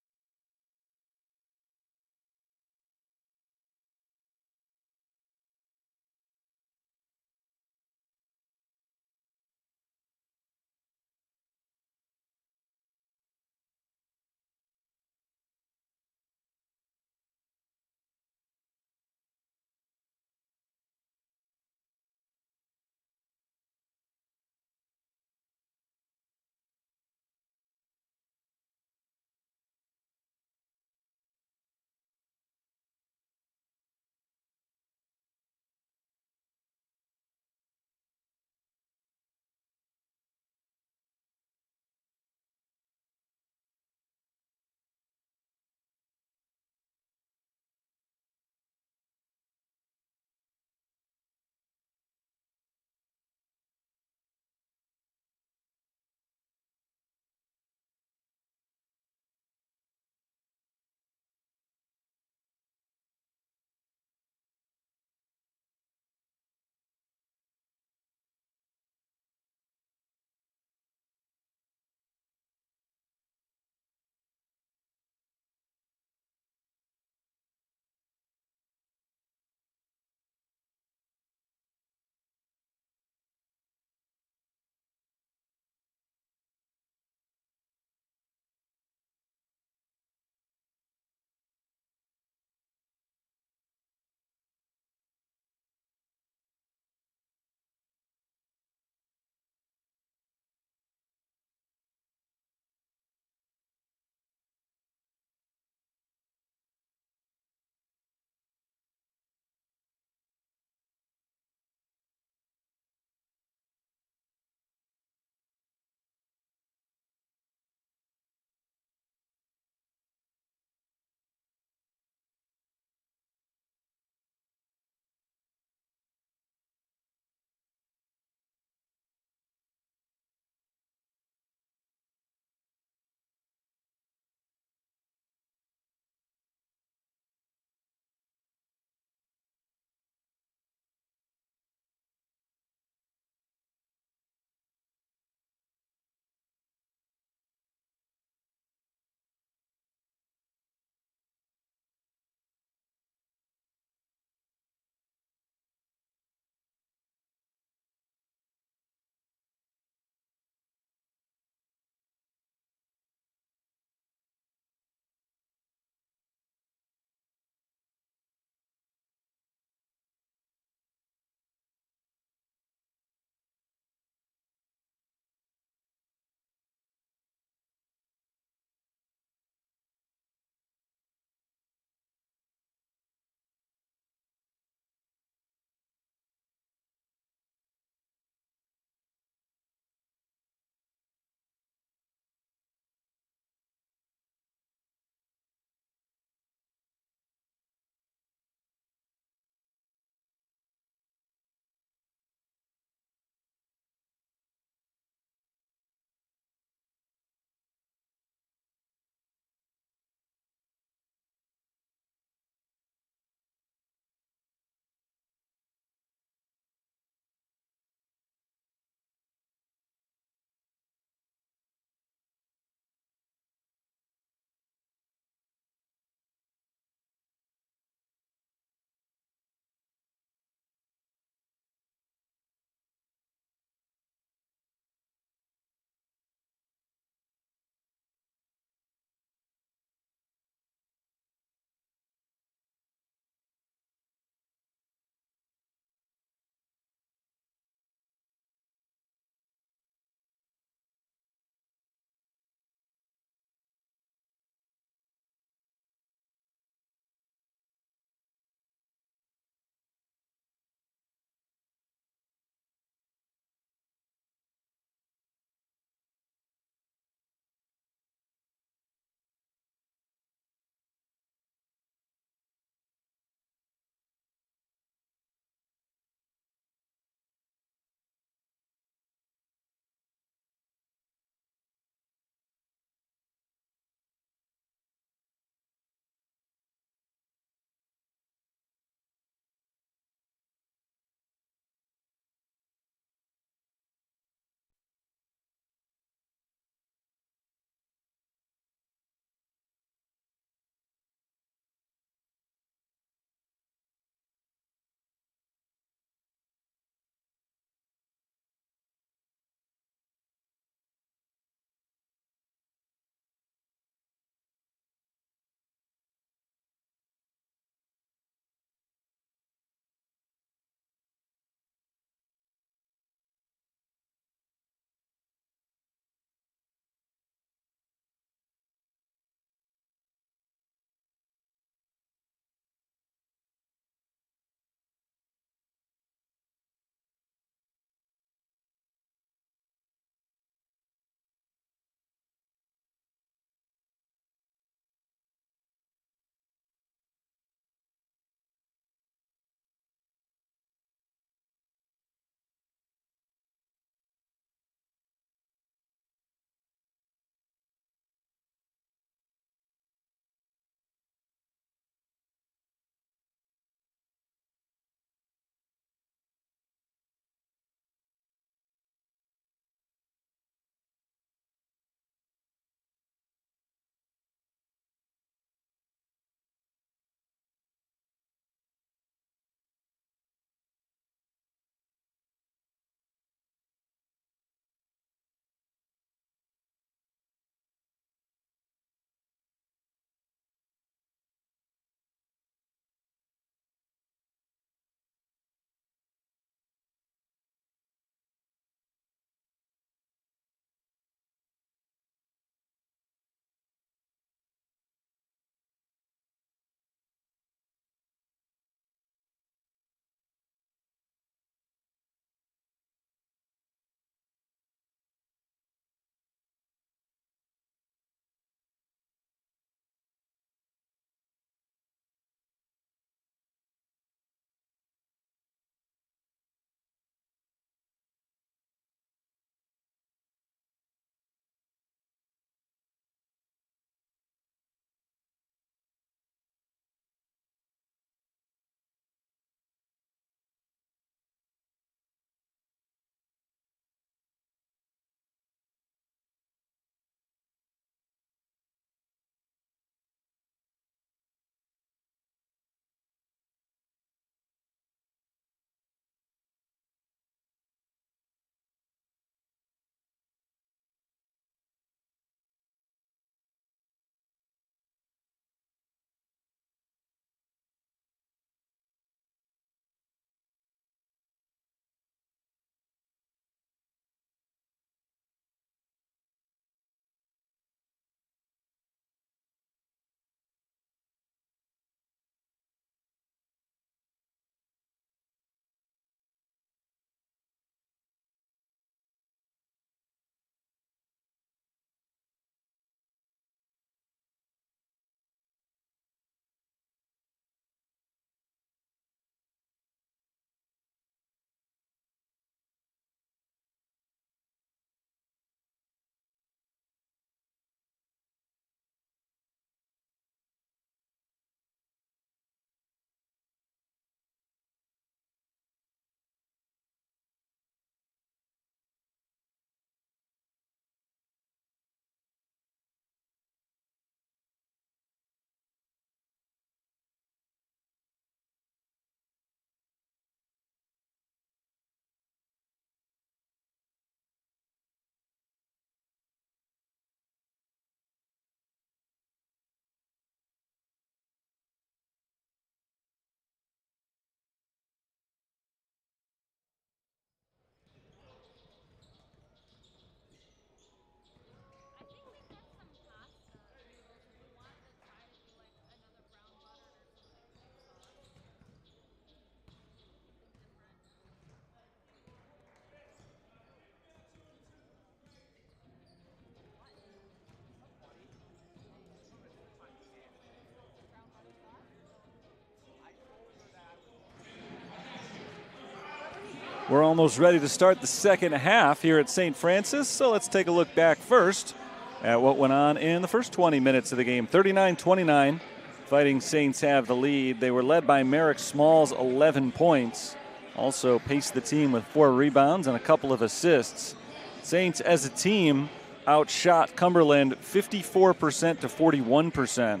We're almost ready to start the second half here at St. Francis, so let's take a look back first at what went on in the first 20 minutes of the game. 39-29, Fighting Saints have the lead. They were led by Merrick Smalls, 11 points. Also paced the team with 4 rebounds and a couple of assists. Saints as a team outshot Cumberland 54% to 41%.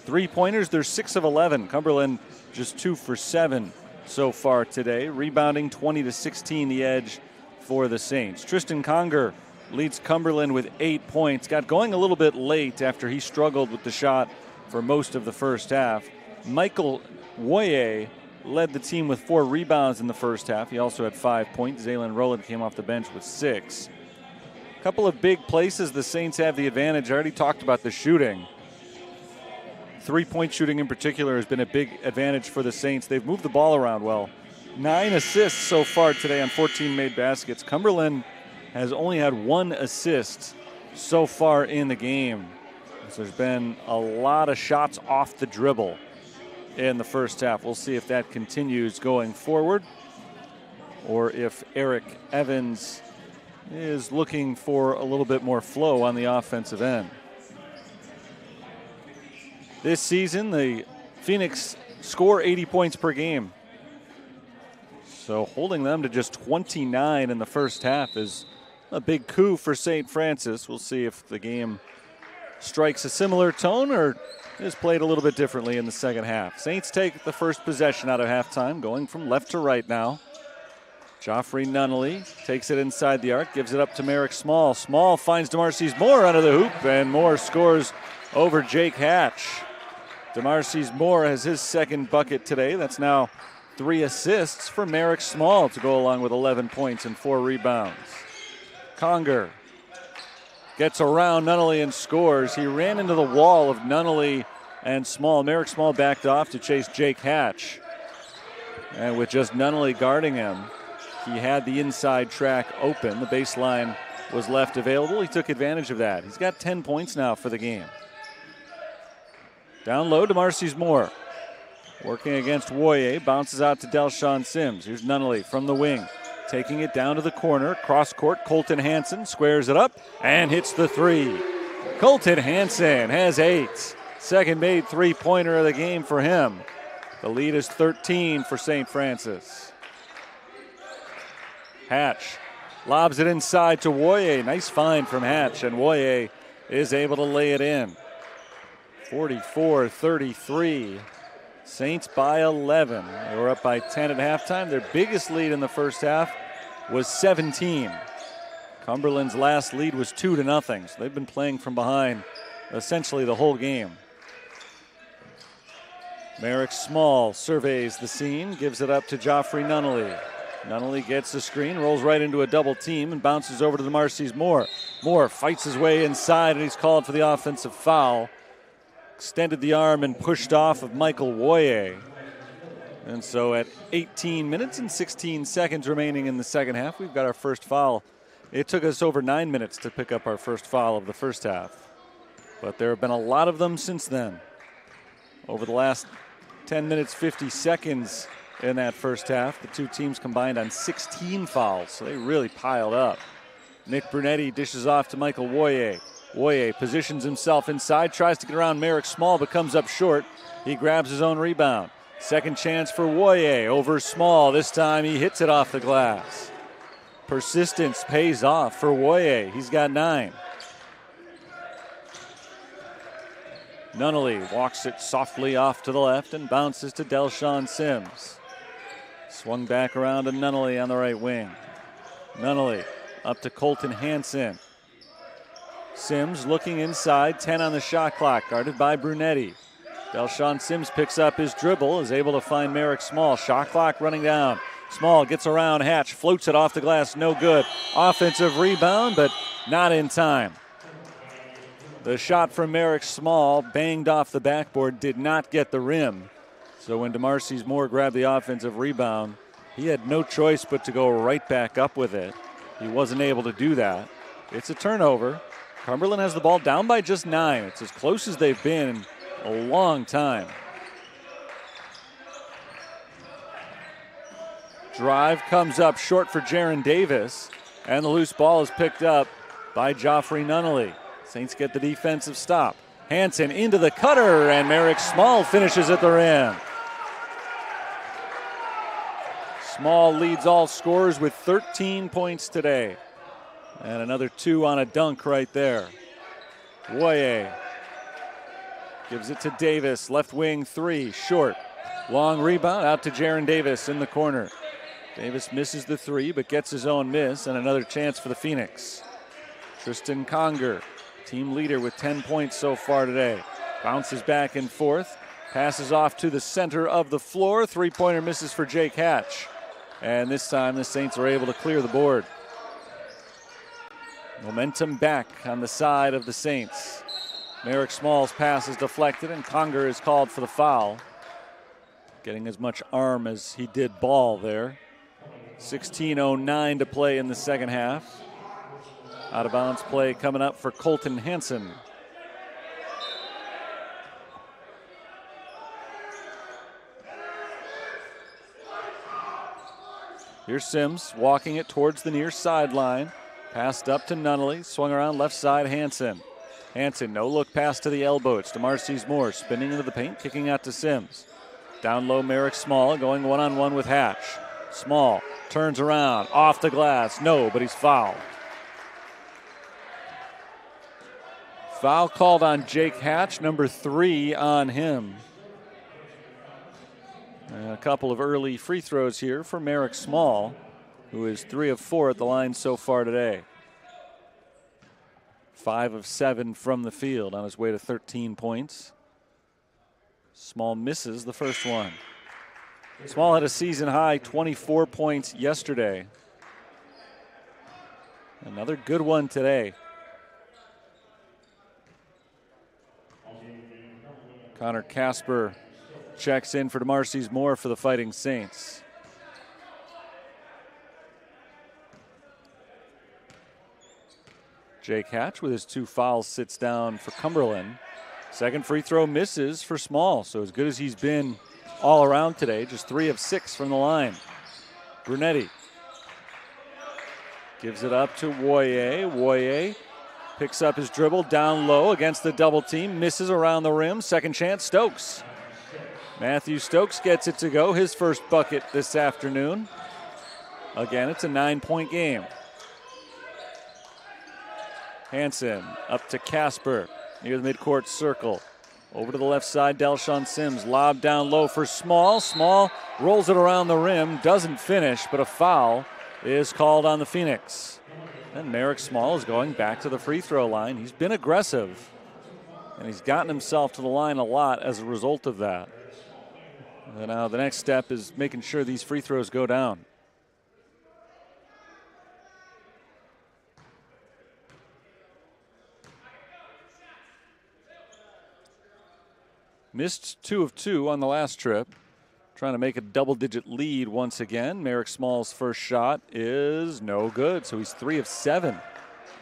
Three-pointers, they're 6 of 11. Cumberland just 2 for 7 so far today. Rebounding 20-16 the edge for the Saints. Tristan Conger leads Cumberland with 8 points. Got going a little bit late after he struggled with the shot for most of the first half. Michael Woye led the team with 4 rebounds in the first half. He also had 5 points. Zaylen Rowland came off the bench with 6. A couple of big places the Saints have the advantage. I already talked about the shooting. 3-point shooting in particular has been a big advantage for the Saints. They've moved the ball around well. 9 assists so far today on 14 made baskets. Cumberland has only had 1 assist so far in the game. So there's been a lot of shots off the dribble in the first half. We'll see if that continues going forward or if Eric Evans is looking for a little bit more flow on the offensive end. This season, the Phoenix score 80 points per game. So holding them to just 29 in the first half is a big coup for St. Francis. We'll see if the game strikes a similar tone or is played a little bit differently in the second half. Saints take the first possession out of halftime, going from left to right now. Joffrey Nunnally takes it inside the arc, gives it up to Merrick Small. Small finds DeMarcus Moore under the hoop, and Moore scores over Jake Hatch. DeMarcus Moore has his second bucket today. That's now 3 assists for Merrick Small to go along with 11 points and 4 rebounds. Conger gets around Nunnally and scores. He ran into the wall of Nunnally and Small. Merrick Small backed off to chase Jake Hatch. And with just Nunnally guarding him, he had the inside track open. The baseline was left available. He took advantage of that. He's got 10 points now for the game. Down low to DeMarcus Moore. Working against Woye, bounces out to Delshawn Sims. Here's Nunnally from the wing. Taking it down to the corner, cross court, Colton Hansen squares it up and hits the 3. Colton Hansen has 8. Second made three-pointer of the game for him. The lead is 13 for St. Francis. Hatch lobs it inside to Woye. Nice find from Hatch, and Woye is able to lay it in. 44-33. Saints by 11. They were up by 10 at halftime. Their biggest lead in the first half was 17. Cumberland's last lead was 2-0. So they've been playing from behind essentially the whole game. Merrick Small surveys the scene, gives it up to Joffrey Nunnally. Nunnally gets the screen, rolls right into a double team, and bounces over to DeMarcus Moore. Moore fights his way inside, and he's called for the offensive foul. Extended the arm and pushed off of Michael Woye. And so at 18 minutes and 16 seconds remaining in the second half, we've got our first foul. It took us over 9 minutes to pick up our first foul of the first half. But there have been a lot of them since then. Over the last 10 minutes, 50 seconds in that first half, the two teams combined on 16 fouls, so they really piled up. Nick Brunetti dishes off to Michael Woye. Woye positions himself inside, tries to get around Merrick Small, but comes up short. He grabs his own rebound. Second chance for Woye over Small. This time he hits it off the glass. Persistence pays off for Woye. He's got 9. Nunnally walks it softly off to the left and bounces to Delshawn Sims. Swung back around to Nunnally on the right wing. Nunnally up to Colton Hansen. Sims looking inside, 10 on the shot clock, guarded by Brunetti. Delshawn Sims picks up his dribble, is able to find Merrick Small. Shot clock running down. Small gets around Hatch, floats it off the glass, no good. Offensive rebound, but not in time. The shot from Merrick Small banged off the backboard, did not get the rim. So when DeMarcus Moore grabbed the offensive rebound, he had no choice but to go right back up with it. He wasn't able to do that. It's a turnover. Cumberland has the ball down by just 9. It's as close as they've been in a long time. Drive comes up short for Jaron Davis, and the loose ball is picked up by Joffrey Nunnally. Saints get the defensive stop. Hansen into the cutter, and Merrick Small finishes at the rim. Small leads all scorers with 13 points today. And another 2 on a dunk right there. Woye gives it to Davis, left wing 3, short. Long rebound out to Jaron Davis in the corner. Davis misses the 3, but gets his own miss, and another chance for the Phoenix. Tristan Conger, team leader with 10 points so far today. Bounces back and forth, passes off to the center of the floor. 3-pointer misses for Jake Hatch. And this time the Saints are able to clear the board. Momentum back on the side of the Saints. Merrick Small's pass is deflected, and Conger is called for the foul. Getting as much arm as he did ball there. 16:09 to play in the second half. Out of bounds play coming up for Colton Hansen. Here's Sims walking it towards the near sideline. Passed up to Nunnally, swung around left side, Hansen. Hansen, no look pass to the elbow. It's DeMarcus Moore spinning into the paint, kicking out to Sims. Down low, Merrick Small going one-on-one with Hatch. Small turns around, off the glass. No, but he's fouled. Foul called on Jake Hatch, number 3 on him. And a couple of early free throws here for Merrick Small, who is 3 of 4 at the line so far today. 5 of 7 from the field on his way to 13 points. Small misses the first one. Small had a season high 24 points yesterday. Another good one today. Connor Casper checks in for DeMarcus Moore for the Fighting Saints. Jake Hatch with his 2 fouls sits down for Cumberland. Second free throw misses for Small, so as good as he's been all around today, just 3 of 6 from the line. Brunetti gives it up to Woye. Woye picks up his dribble down low against the double team, misses around the rim. Second chance, Stokes. Matthew Stokes gets it to go, his first bucket this afternoon. Again, it's a 9-point game. Hansen up to Casper near the midcourt circle. Over to the left side, Delshon Sims, lob down low for Small. Small rolls it around the rim, doesn't finish, but a foul is called on the Phoenix. And Merrick Small is going back to the free throw line. He's been aggressive, and he's gotten himself to the line a lot as a result of that. And now the next step is making sure these free throws go down. Missed 2 of 2 on the last trip. Trying to make a double-digit lead once again. Merrick Small's first shot is no good, so he's 3 of 7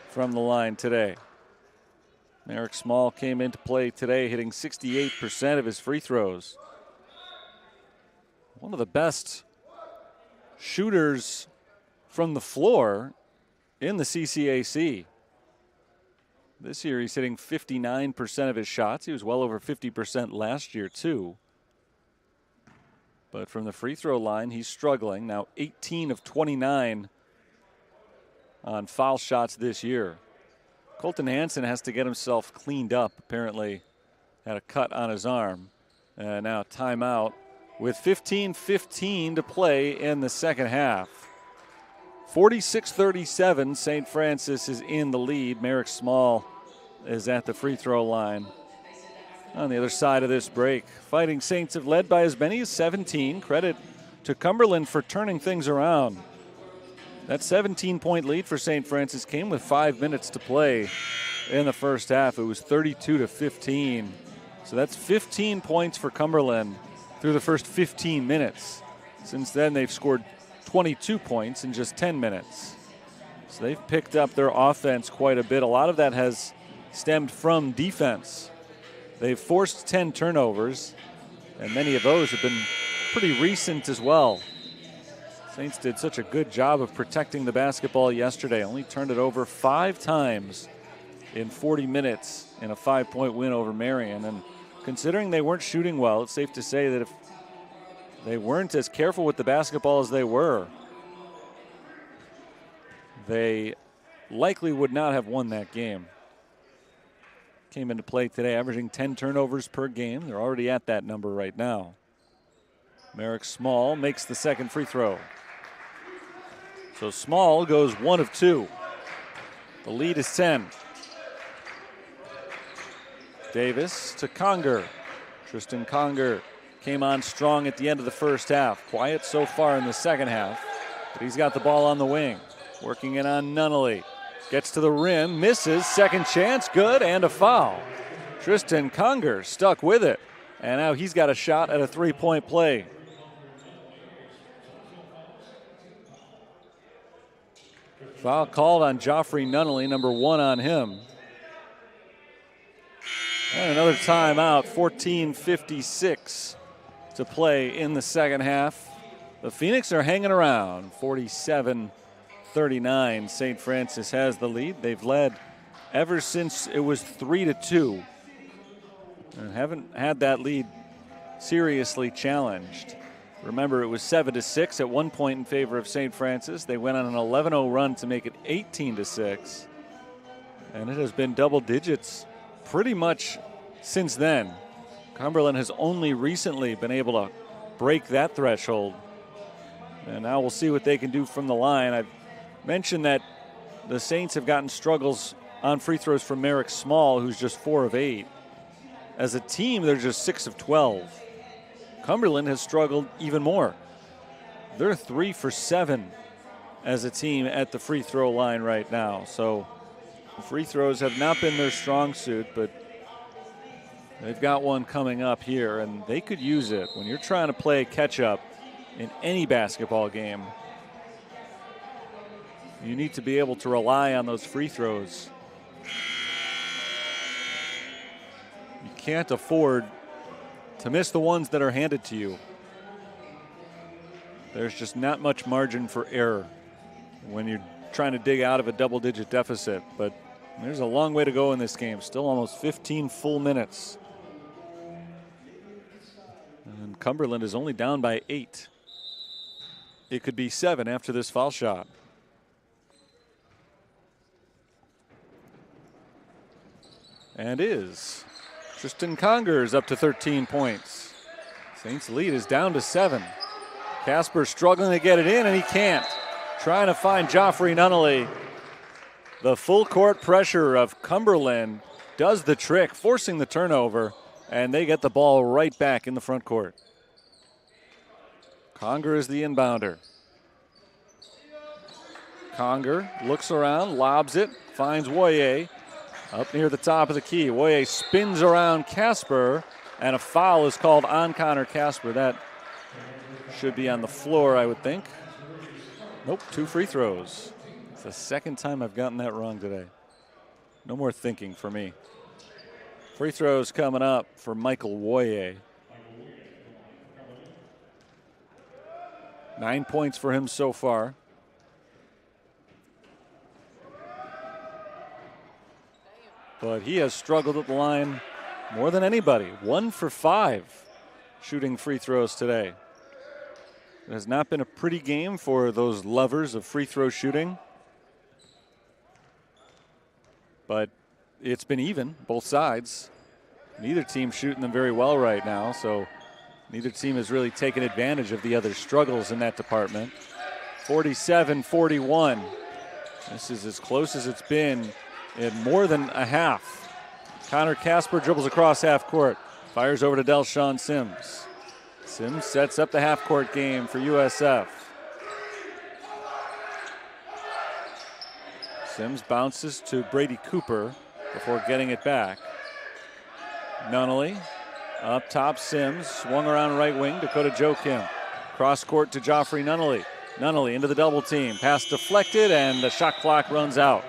from the line today. Merrick Small came into play today hitting 68% of his free throws. One of the best shooters from the floor in the CCAC. This year he's hitting 59% of his shots. He was well over 50% last year too. But from the free throw line, he's struggling. Now 18 of 29 on foul shots this year. Colton Hansen has to get himself cleaned up. Apparently had a cut on his arm. And now timeout with 15:15 to play in the second half. 46-37, St. Francis is in the lead. Merrick Small is at the free throw line. On the other side of this break, Fighting Saints have led by as many as 17. Credit to Cumberland for turning things around. That 17-point lead for St. Francis came with 5 minutes to play in the first half. It was 32-15. So that's 15 points for Cumberland through the first 15 minutes. Since then, they've scored 22 points in just 10 minutes. So they've picked up their offense quite a bit. A lot of that has stemmed from defense. They've forced 10 turnovers, and many of those have been pretty recent as well. Saints did such a good job of protecting the basketball yesterday. Only turned it over 5 times in 40 minutes in a 5-point win over Marion. And considering they weren't shooting well, it's safe to say that if they weren't as careful with the basketball as they were, they likely would not have won that game. Came into play today averaging 10 turnovers per game. They're already at that number right now. Merrick Small makes the second free throw. So Small goes 1 of 2. The lead is 10. Davis to Conger. Tristan Conger came on strong at the end of the first half. Quiet so far in the second half, but he's got the ball on the wing. Working it on Nunnally. Gets to the rim, misses, second chance, good, and a foul. Tristan Conger stuck with it, and now he's got a shot at a 3-point play. Foul called on Joffrey Nunnally, number 1 on him. And another timeout, 14:56 to play in the second half. The Phoenix are hanging around, 47-39. St. Francis has the lead. They've led ever since it was 3-2 and haven't had that lead seriously challenged. Remember, it was 7-6 at one point in favor of St. Francis. They went on an 11-0 run to make it 18-6, and it has been double digits pretty much since then. Cumberland has only recently been able to break that threshold, and now we'll see what they can do from the line. I've mentioned that the Saints have gotten struggles on free throws from Merrick Small, who's just 4 of 8. As a team, they're just 6 of 12. Cumberland has struggled even more. They're 3 for 7 as a team at the free throw line right now. So free throws have not been their strong suit, but they've got one coming up here, and they could use it. When you're trying to play catch-up in any basketball game, you need to be able to rely on those free throws. You can't afford to miss the ones that are handed to you. There's just not much margin for error when you're trying to dig out of a double-digit deficit, but there's a long way to go in this game. Still almost 15 full minutes. And Cumberland is only down by 8. It could be 7 after this foul shot. And is. Tristan Conger is up to 13 points. Saints' lead is down to 7. Casper struggling to get it in, and he can't. Trying to find Joffrey Nunnally. The full court pressure of Cumberland does the trick, forcing the turnover, and they get the ball right back in the front court. Conger is the inbounder. Conger looks around, lobs it, finds Woye up near the top of the key. Woye spins around Casper, and a foul is called on Connor Casper. That should be on the floor, I would think. Nope, 2 free throws. It's the second time I've gotten that wrong today. No more thinking for me. Free throws coming up for Michael Woye. 9 points for him so far. But he has struggled at the line more than anybody. 1 for 5 shooting free throws today. It has not been a pretty game for those lovers of free throw shooting. But it's been even, both sides. Neither team shooting them very well right now, so neither team has really taken advantage of the other's struggles in that department. 47-41. This is as close as it's been in more than a half. Connor Casper dribbles across half court, fires over to Delshawn Sims. Sims sets up the half court game for USF. Sims bounces to Brady Cooper before getting it back. Nunnally up top, Sims swung around right wing, Dakota Joachim. Cross court to Joffrey Nunnally. Nunnally into the double team. Pass deflected, and the shot clock runs out.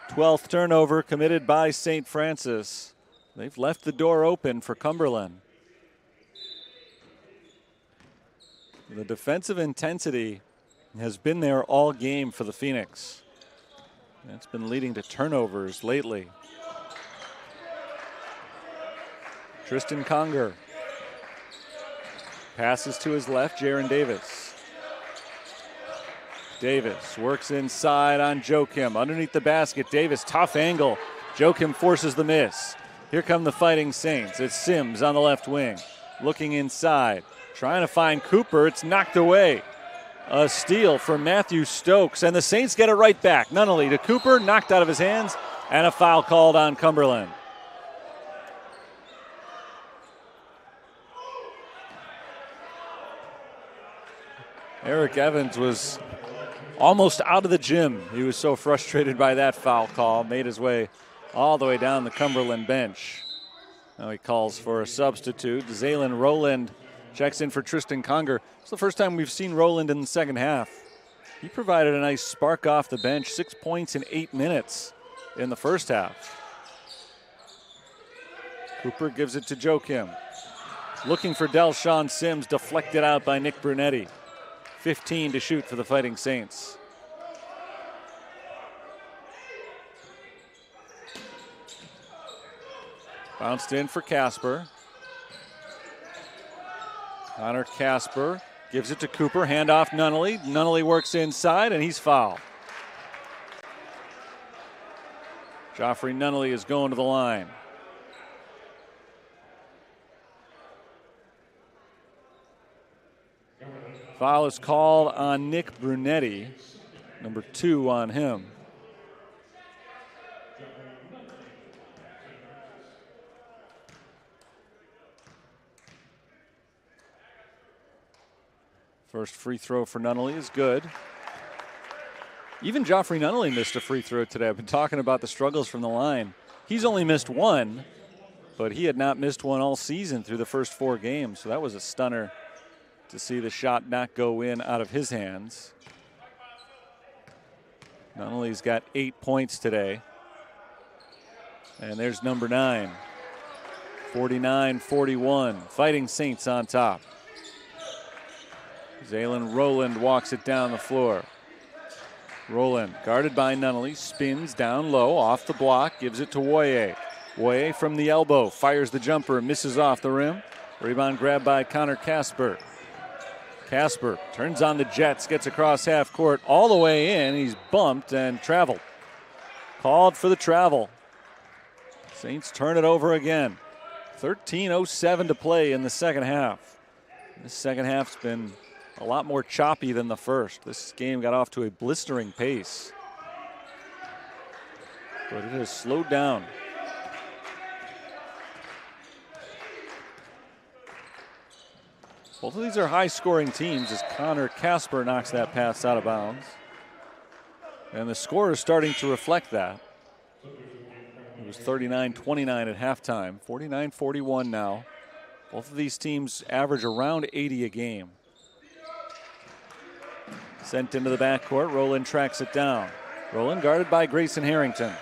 12th turnover committed by St. Francis. They've left the door open for Cumberland. The defensive intensity has been there all game for the Phoenix. That's been leading to turnovers lately. Tristan Conger passes to his left, Jaron Davis. Davis works inside on Joakim. Underneath the basket, Davis, tough angle. Joakim forces the miss. Here come the Fighting Saints. It's Sims on the left wing. Looking inside, trying to find Cooper. It's knocked away. A steal for Matthew Stokes, and the Saints get it right back. Nunnally to Cooper, knocked out of his hands, and a foul called on Cumberland. Eric Evans was almost out of the gym. He was so frustrated by that foul call, made his way all the way down the Cumberland bench. Now he calls for a substitute. Zaylen Rowland checks in for Tristan Conger. It's the first time we've seen Rowland in the second half. He provided a nice spark off the bench, 6 points in 8 minutes in the first half. Cooper gives it to Joakim. Looking for Delshawn Sims, deflected out by Nick Brunetti. 15 to shoot for the Fighting Saints. Bounced in for Casper. Connor Casper gives it to Cooper. Handoff Nunnally. Nunnally works inside, and he's fouled. Joffrey Nunnally is going to the line. Foul is called on Nick Brunetti. Number 2 on him. First free throw for Nunnally is good. Even Joffrey Nunnally missed a free throw today. I've been talking about the struggles from the line. He's only missed one, but he had not missed one all season through the first 4 games. So that was a stunner to see the shot not go in out of his hands. Nunnally's got 8 points today. And there's number 9. 49-41. Fighting Saints on top. Zaylen Rowland walks it down the floor. Rowland, guarded by Nunnally, spins down low, off the block, gives it to Woye. Woye from the elbow, fires the jumper, misses off the rim. Rebound grabbed by Connor Casper. Casper turns on the Jets, gets across half court, all the way in. He's bumped and traveled. Called for the travel. Saints turn it over again. 13:07 to play in the second half. This second half's been a lot more choppy than the first. This game got off to a blistering pace, but it has slowed down. Both of these are high-scoring teams as Connor Casper knocks that pass out of bounds. And the score is starting to reflect that. It was 39-29 at halftime, 49-41 now. Both of these teams average around 80 a game. Sent into the backcourt, Rowland tracks it down. Rowland guarded by Grayson Harrington.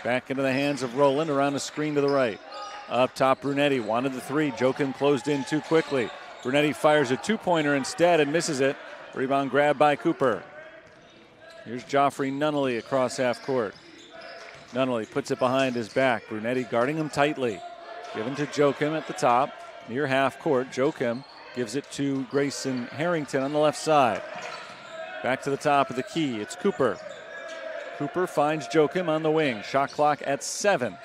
Back into the hands of Rowland around the screen to the right. Up top, Brunetti wanted the 3. Joakim closed in too quickly. Brunetti fires a 2-pointer instead and misses it. Rebound grabbed by Cooper. Here's Joffrey Nunnally across half court. Nunnally puts it behind his back. Brunetti guarding him tightly. Given to Joakim at the top, near half court. Joakim gives it to Grayson Harrington on the left side. Back to the top of the key. It's Cooper. Cooper finds Joakim on the wing. Shot clock at 7.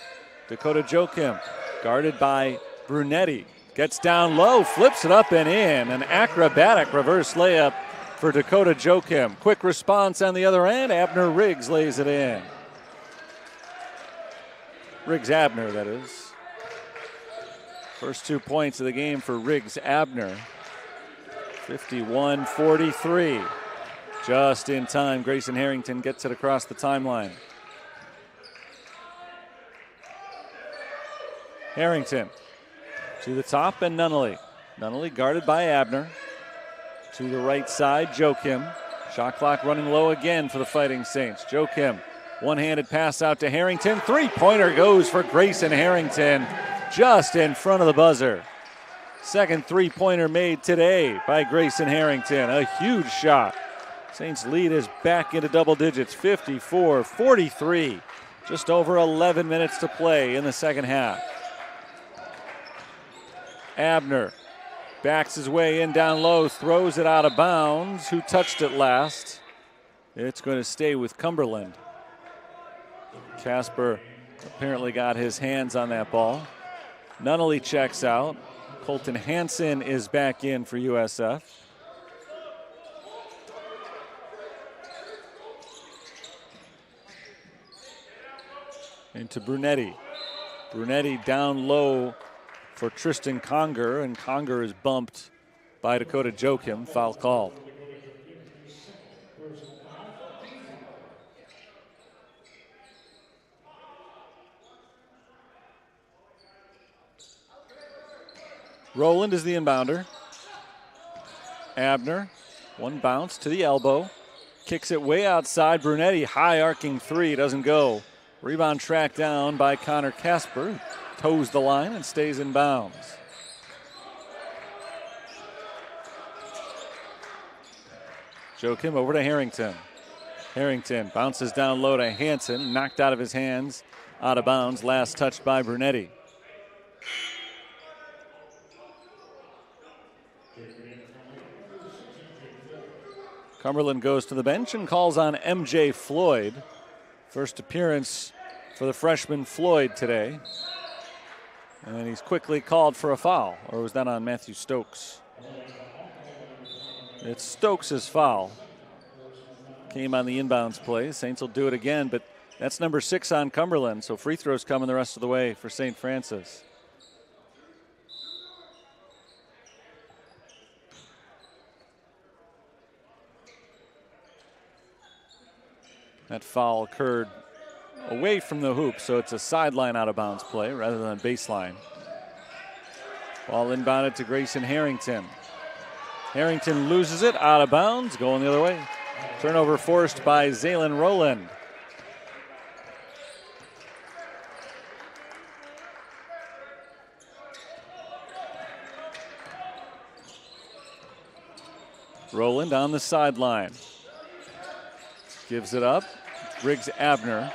Dakota Joakim, guarded by Brunetti, gets down low, flips it up and in. An acrobatic reverse layup for Dakota Joakim. Quick response on the other end. Abner Riggs lays it in. Riggs Abner, that is. First 2 points of the game for Riggs Abner. 51-43. Just in time, Grayson Harrington gets it across the timeline. Harrington to the top and Nunnally. Nunnally guarded by Abner. To the right side, Joakim. Shot clock running low again for the Fighting Saints. Joakim, one-handed pass out to Harrington. 3-pointer goes for Grayson Harrington just in front of the buzzer. Second three-pointer made today by Grayson Harrington. A huge shot. Saints lead is back into double digits, 54-43. Just over 11 minutes to play in the second half. Abner backs his way in down low, throws it out of bounds. Who touched it last? It's going to stay with Cumberland. Casper apparently got his hands on that ball. Nunnally checks out. Colton Hansen is back in for USF. Into Brunetti. Brunetti down low for Tristan Conger, and Conger is bumped by Dakota Joachim. Foul called. Rowland is the inbounder. Abner, one bounce to the elbow. Kicks it way outside. Brunetti, high arcing three, doesn't go. Rebound tracked down by Connor Casper. Toes the line and stays in bounds. Joachim over to Harrington. Harrington bounces down low to Hansen. Knocked out of his hands. Out of bounds. Last touched by Brunetti. Cumberland goes to the bench and calls on MJ Floyd. First appearance for the freshman Floyd today. And he's quickly called for a foul. Or was that on Matthew Stokes? It's Stokes' foul. Came on the inbounds play. Saints will do it again, but that's number 6 on Cumberland. So free throws coming the rest of the way for St. Francis. That foul occurred away from the hoop, so it's a sideline out of bounds play rather than a baseline. Ball inbounded to Grayson Harrington. Harrington loses it, out of bounds, going the other way. Turnover forced by Zaylen Rowland. Rowland on the sideline. Gives it up. Riggs Abner.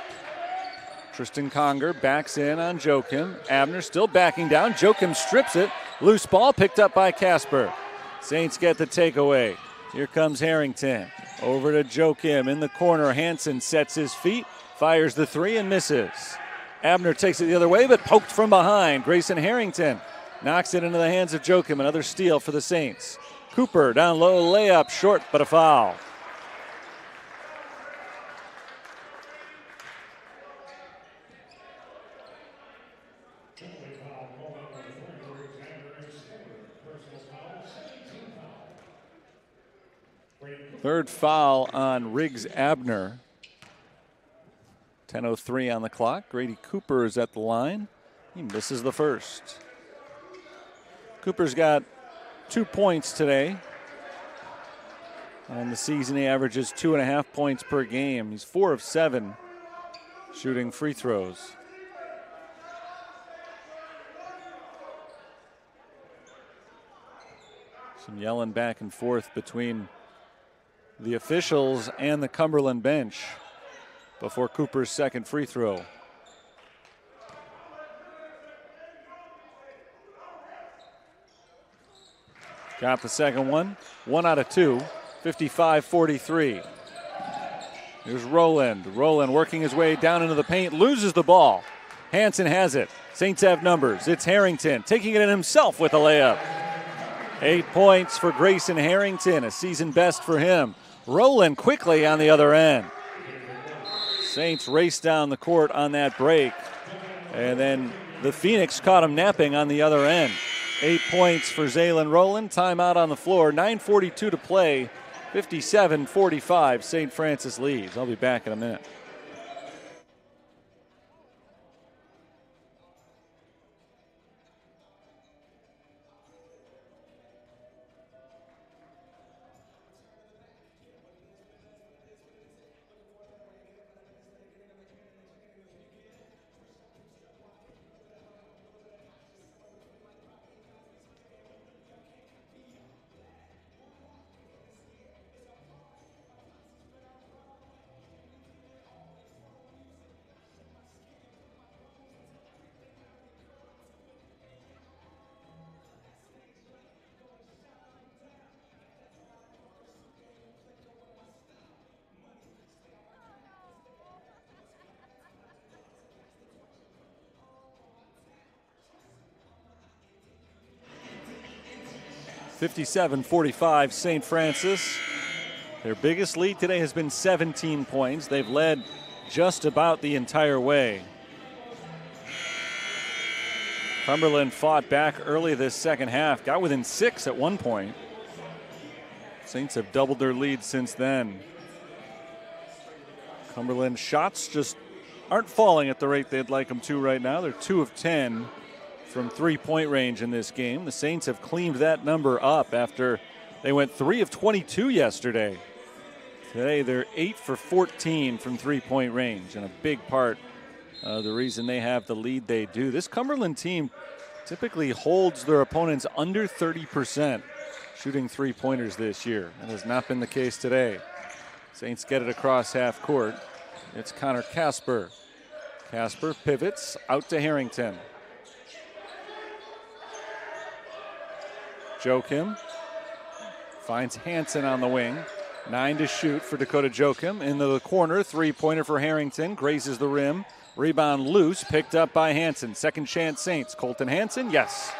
Tristan Conger backs in on Joachim. Abner still backing down. Joachim strips it. Loose ball picked up by Casper. Saints get the takeaway. Here comes Harrington. Over to Joachim in the corner. Hansen sets his feet. Fires the three and misses. Abner takes it the other way, but poked from behind. Grayson Harrington knocks it into the hands of Joachim. Another steal for the Saints. Cooper down low, layup, short, but a foul. Third foul on Riggs Abner. 10:03 on the clock. Grady Cooper is at the line. He misses the first. Cooper's got 2 points today. On the season, he averages 2.5 points per game. He's 4 of 7 shooting free throws. Some yelling back and forth between the officials and the Cumberland bench before Cooper's second free throw. Got the second one. 1 out of 2. 55-43. Here's Rowland. Rowland working his way down into the paint. Loses the ball. Hansen has it. Saints have numbers. It's Harrington taking it in himself with a layup. 8 points for Grayson Harrington. A season best for him. Rowland quickly on the other end. Saints race down the court on that break. And then the Phoenix caught him napping on the other end. 8 points for Zaylen Rowland. Timeout on the floor. 9:42 to play. 57-45. St. Francis leads. I'll be back in a minute. 57-45 St. Francis. Their biggest lead today has been 17 points. They've led just about the entire way. Cumberland fought back early this second half, got within 6 at one point. Saints have doubled their lead since then. Cumberland shots just aren't falling at the rate they'd like them to right now. They're 2 of 10 from three-point range in this game. The Saints have cleaned that number up after they went 3 of 22 yesterday. Today they're 8 for 14 from three-point range, and a big part of the reason they have the lead they do. This Cumberland team typically holds their opponents under 30% shooting three-pointers this year. That has not been the case today. Saints get it across half court. It's Connor Casper. Casper pivots out to Harrington. Joachim finds Hansen on the wing. 9 to shoot for Dakota Joachim. Into the corner, three-pointer for Harrington. Grazes the rim. Rebound loose, picked up by Hansen. Second chance Saints. Colton Hansen, yes.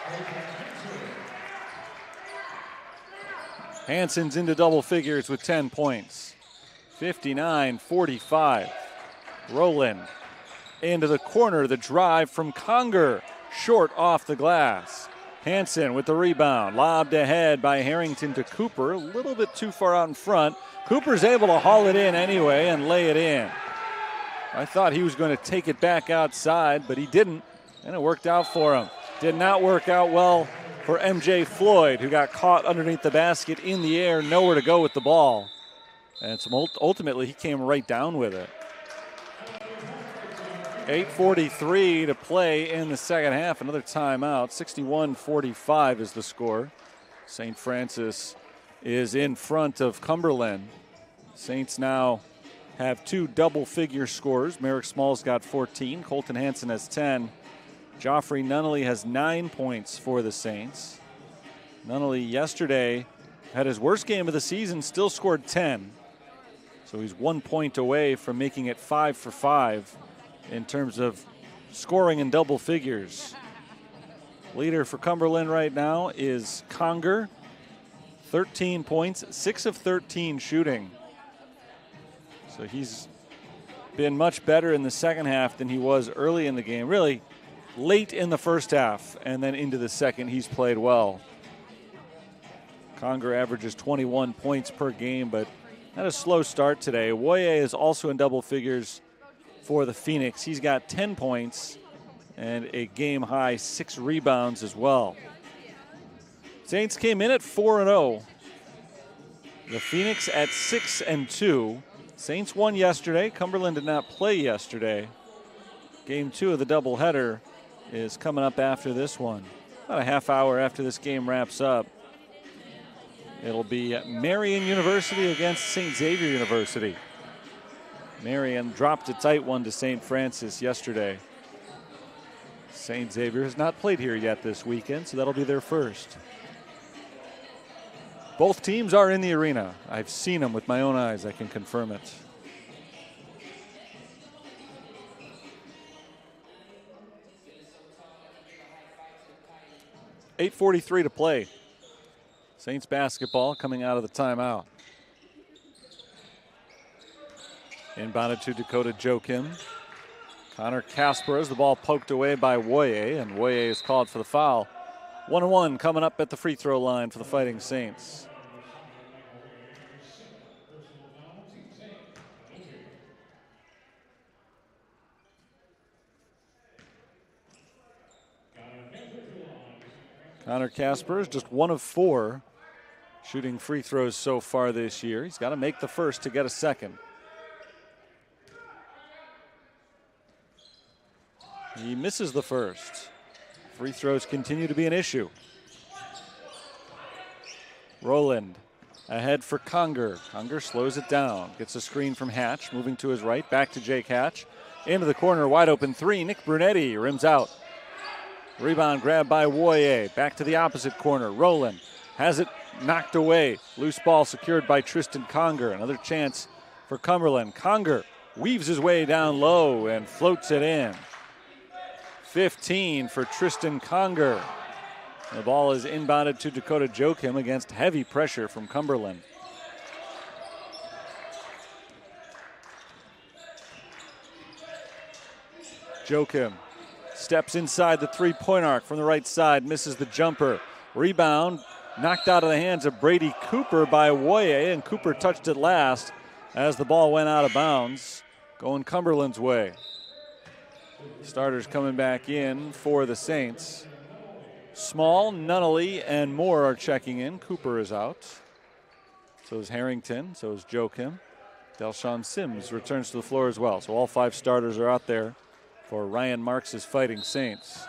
Hansen's into double figures with 10 points. 59-45. Rowland into the corner. The drive from Conger. Short off the glass. Hansen with the rebound. Lobbed ahead by Harrington to Cooper. A little bit too far out in front. Cooper's able to haul it in anyway and lay it in. I thought he was going to take it back outside, but he didn't, and it worked out for him. Did not work out well for MJ Floyd, who got caught underneath the basket in the air, nowhere to go with the ball. And ultimately, he came right down with it. 8:43 to play in the second half. Another timeout. 61-45 is the score. St. Francis is in front of Cumberland. Saints now have 2 double-figure scores. Merrick Small's got 14. Colton Hansen has 10. Joffrey Nunnally has 9 points for the Saints. Nunnally yesterday had his worst game of the season, still scored 10. So he's 1 point away from making it 5 for 5 in terms of scoring in double figures. Leader for Cumberland right now is Conger. 13 points, 6 of 13 shooting. So he's been much better in the second half than he was early in the game. Really, late in the first half and then into the second, he's played well. Conger averages 21 points per game, but had a slow start today. Woye is also in double figures for the Phoenix. He's got 10 points and a game-high 6 rebounds as well. Saints came in at 4-0. The Phoenix at 6-2. Saints won yesterday. Cumberland did not play yesterday. Game 2 of the doubleheader is coming up after this one. About a half hour after this game wraps up. It'll be Marian University against St. Xavier University. Marian dropped a tight one to St. Francis yesterday. St. Xavier has not played here yet this weekend, so that'll be their first. Both teams are in the arena. I've seen them with my own eyes. I can confirm it. .8:43 to play. Saints basketball coming out of the timeout. Inbounded to Dakota Joachim. Connor Casper as the ball poked away by Woye, and Woye is called for the foul. 1-1 coming up at the free throw line for the Fighting Saints. Connor Casper is just 1 of 4 shooting free throws so far this year. He's got to make the first to get a second. He misses the first. Free throws continue to be an issue. Rowland ahead for Conger. Conger slows it down. Gets a screen from Hatch. Moving to his right. Back to Jake Hatch. Into the corner. Wide open 3. Nick Brunetti rims out. Rebound grabbed by Woye. Back to the opposite corner. Rowland has it knocked away. Loose ball secured by Tristan Conger. Another chance for Cumberland. Conger weaves his way down low and floats it in. 15 for Tristan Conger. The ball is inbounded to Dakota Joachim against heavy pressure from Cumberland. Joachim steps inside the three-point arc from the right side, misses the jumper. Rebound knocked out of the hands of Brady Cooper by Woye, and Cooper touched it last as the ball went out of bounds, going Cumberland's way. Starters coming back in for the Saints. Small, Nunnally, and Moore are checking in. Cooper is out. So is Harrington. So is Joachim. Delshawn Sims returns to the floor as well. So all 5 starters are out there for Ryan Marks' Fighting Saints.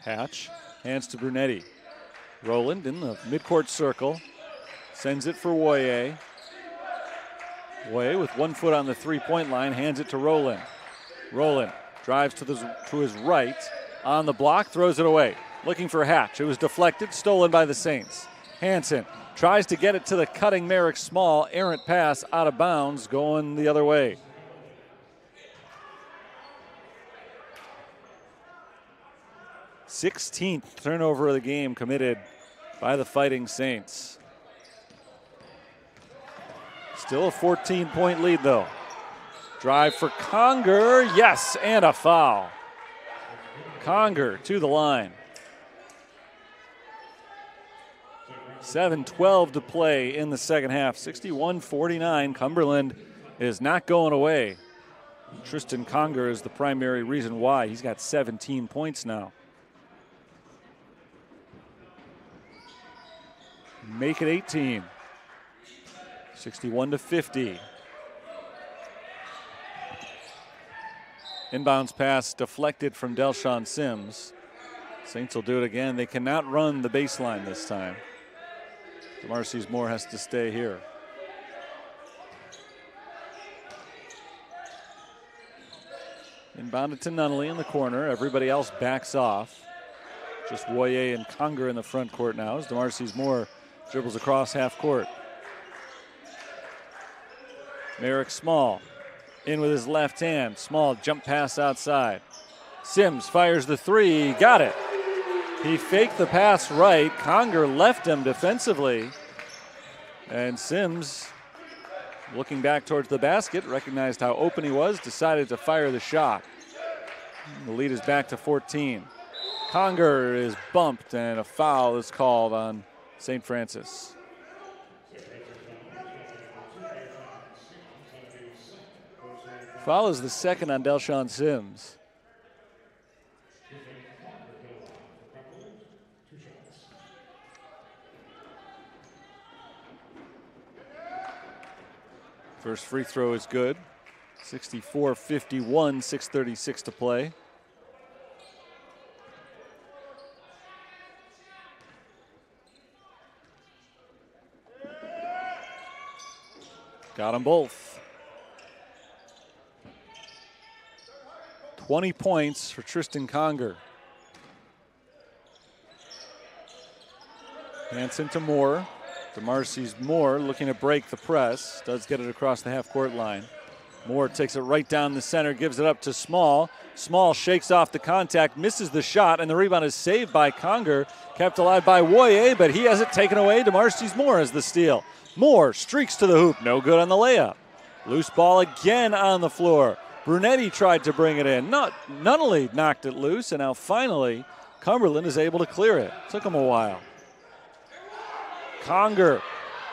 Hatch hands to Brunetti. Rowland in the midcourt circle. Sends it for Woye. Woye with 1 foot on the three-point line, hands it to Rowland. Rowland drives to his right. On the block, throws it away. Looking for Hatch. It was deflected, stolen by the Saints. Hansen tries to get it to the cutting Merrick Small. Errant pass out of bounds, going the other way. Sixteenth turnover of the game committed by the Fighting Saints. Still a 14-point lead, though. Drive for Conger, yes, and a foul. Conger to the line. 7:12 to play in the second half. 61-49. Cumberland is not going away. Tristan Conger is the primary reason why. He's got 17 points now. Make it 18. 61-50. Inbounds pass deflected from Delshawn Sims. Saints will do it again. They cannot run the baseline this time. DeMarcus Moore has to stay here. Inbounded to Nunnally in the corner. Everybody else backs off. Just Woye and Conger in the front court now as DeMarcus Moore dribbles across half court. Merrick Small in with his left hand. Small jump pass outside. Sims fires the three. Got it. He faked the pass right. Conger left him defensively. And Sims, looking back towards the basket, recognized how open he was, decided to fire the shot. The lead is back to 14. Conger is bumped, and a foul is called on St. Francis. Foul is the second on Delshawn Sims. First free throw is good. 64-51, 6:36 to play. Got them both. 20 points for Tristan Conger. Hansen to Moore. DeMarcus Moore looking to break the press. Does get it across the half-court line. Moore takes it right down the center, gives it up to Small. Small shakes off the contact, misses the shot, and the rebound is saved by Conger. Kept alive by Woye, but he has it taken away. DeMarcus Moore has the steal. Moore streaks to the hoop, no good on the layup. Loose ball again on the floor. Brunetti tried to bring it in. Nunnally knocked it loose, and now finally Cumberland is able to clear it. Took him a while. Conger,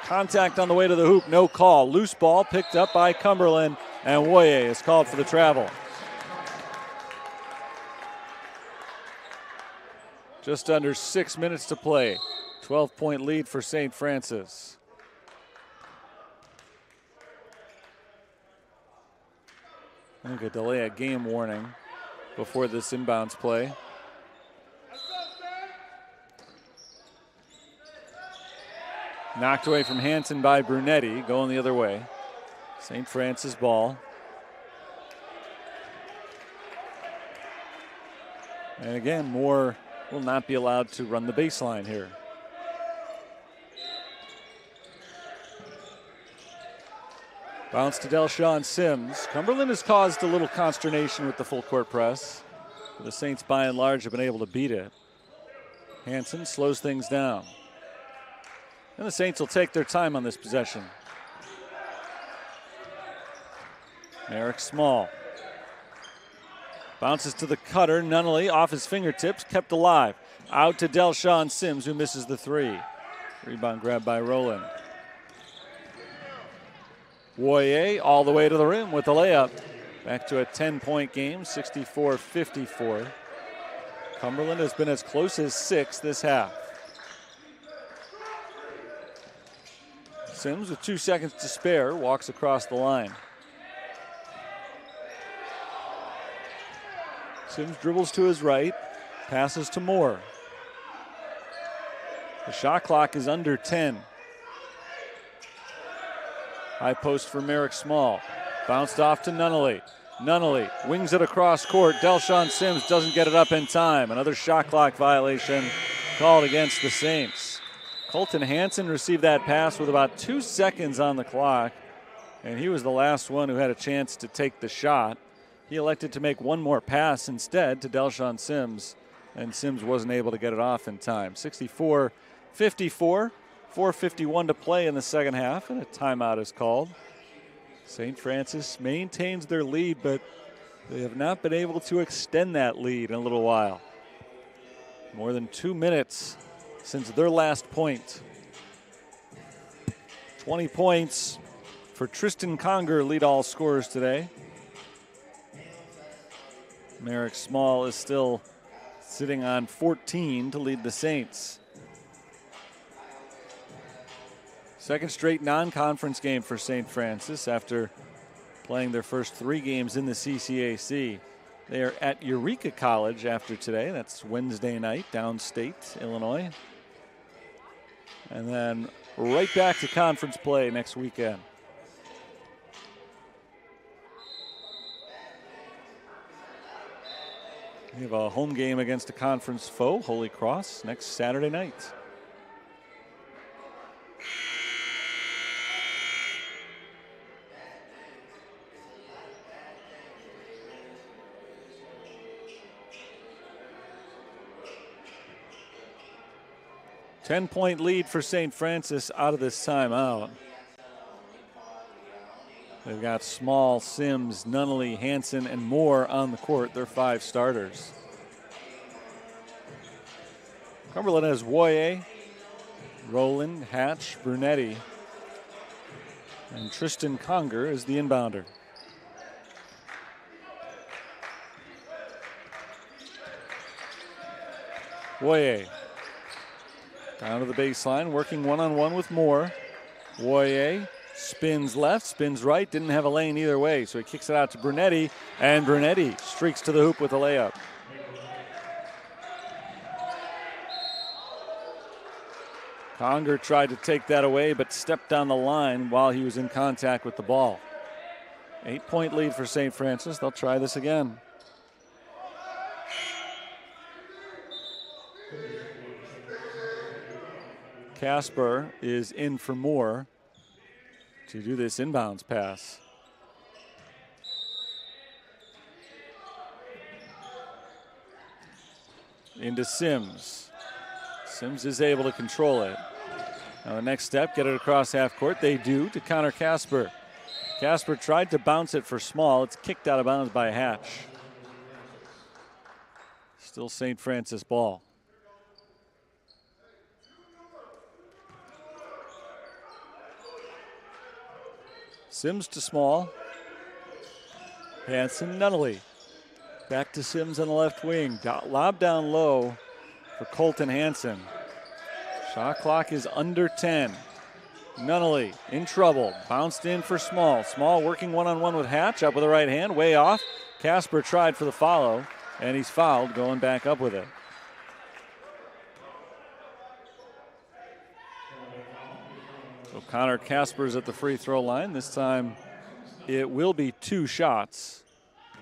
contact on the way to the hoop, no call. Loose ball picked up by Cumberland, and Woye is called for the travel. Just under 6 minutes to play. 12-point lead for St. Francis. I think a delay of game warning before this inbounds play. Knocked away from Hansen by Brunetti, going the other way. St. Francis ball. And again, Moore will not be allowed to run the baseline here. Bounce to Delshawn Sims. Cumberland has caused a little consternation with the full court press. The Saints, by and large, have been able to beat it. Hansen slows things down. And the Saints will take their time on this possession. Merrick Small. Bounces to the cutter. Nunnally off his fingertips, kept alive. Out to Delshawn Sims, who misses the three. Rebound grab by Rowland. Woye all the way to the rim with the layup. Back to a 10-point game, 64-54. Cumberland has been as close as 6 this half. Sims with 2 seconds to spare walks across the line. Sims dribbles to his right, passes to Moore. The shot clock is under 10. High post for Merrick Small. Bounced off to Nunnally. Nunnally wings it across court. Delshawn Sims doesn't get it up in time. Another shot clock violation called against the Saints. Colton Hansen received that pass with about 2 seconds on the clock, and he was the last one who had a chance to take the shot. He elected to make one more pass instead to Delshawn Sims, and Sims wasn't able to get it off in time. 64-54. 4:51 to play in the second half, and a timeout is called. St. Francis maintains their lead, but they have not been able to extend that lead in a little while. More than 2 minutes since their last point. 20 points for Tristan Conger, lead all scorers today. Merrick Small is still sitting on 14 to lead the Saints. Second straight non-conference game for St. Francis after playing their first 3 games in the CCAC. They are at Eureka College after today. That's Wednesday night, downstate, Illinois. And then right back to conference play next weekend. We have a home game against a conference foe, Holy Cross, next Saturday night. Ten-point lead for St. Francis out of this timeout. They've got Small, Sims, Nunnally, Hansen, and Moore on the court. They're 5 starters. Cumberland has Woye, Rowland, Hatch, Brunetti, and Tristan Conger is the inbounder. Woye down to the baseline, working one-on-one with Moore. Woye spins left, spins right, didn't have a lane either way, so he kicks it out to Brunetti, and Brunetti streaks to the hoop with a layup. Conger tried to take that away, but stepped on the line while he was in contact with the ball. 8-point lead for St. Francis. They'll try this again. Casper is in for Moore to do this inbounds pass. Into Sims. Sims is able to control it. Now the next step, get it across half court. They do to Connor Casper. Casper tried to bounce it for Small. It's kicked out of bounds by Hatch. Still St. Francis ball. Sims to Small. Hansen, Nunnally. Back to Sims on the left wing. Lob down low for Colton Hansen. Shot clock is under 10. Nunnally in trouble. Bounced in for Small. Small working one-on-one with Hatch. Up with the right hand. Way off. Casper tried for the follow, and he's fouled, going back up with it. So Connor Casper's at the free throw line. This time it will be 2 shots.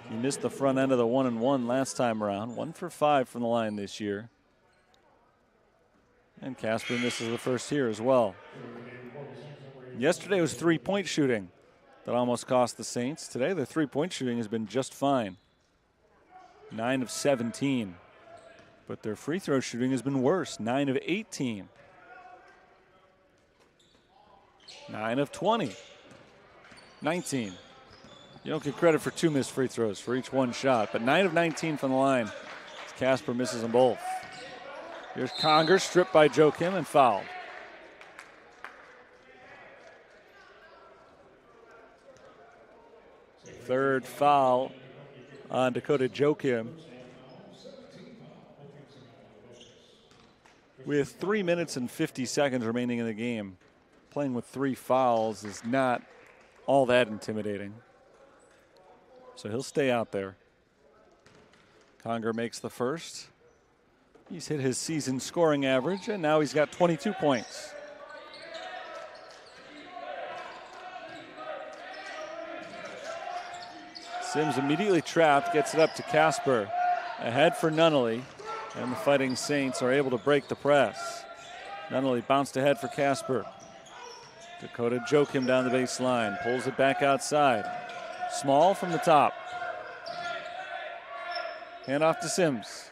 He missed the front end of the 1-and-1 last time around. 1 for 5 from the line this year. And Casper misses the first here as well. Yesterday was 3-point shooting. that almost cost the Saints. Today, their three-point shooting has been just fine. 9 of 17. But their free throw shooting has been worse. 9 of 18. 9 of 20. 19. You don't get credit for 2 missed free throws for each one shot, but 9 of 19 from the line. Casper misses them both. Here's Conger, stripped by Joachim and fouled. Third foul on Dakota Joachim. With 3 minutes and 50 seconds remaining in the game, playing with 3 fouls is not all that intimidating. So he'll stay out there. Conger makes the first. He's hit his season scoring average, and now he's got 22 points. Sims immediately trapped, gets it up to Casper. Ahead for Nunnally, and the Fighting Saints are able to break the press. Nunnally bounced ahead for Casper. Dakota Joachim down the baseline, pulls it back outside. Small from the top. Hand off to Sims.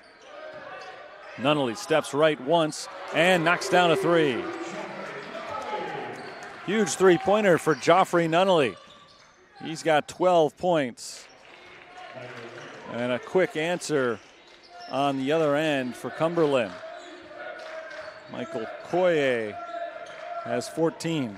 Nunnally steps right once and knocks down a 3. Huge three-pointer for Joffrey Nunnally. He's got 12 points. And a quick answer on the other end for Cumberland. Michael Koye has 14.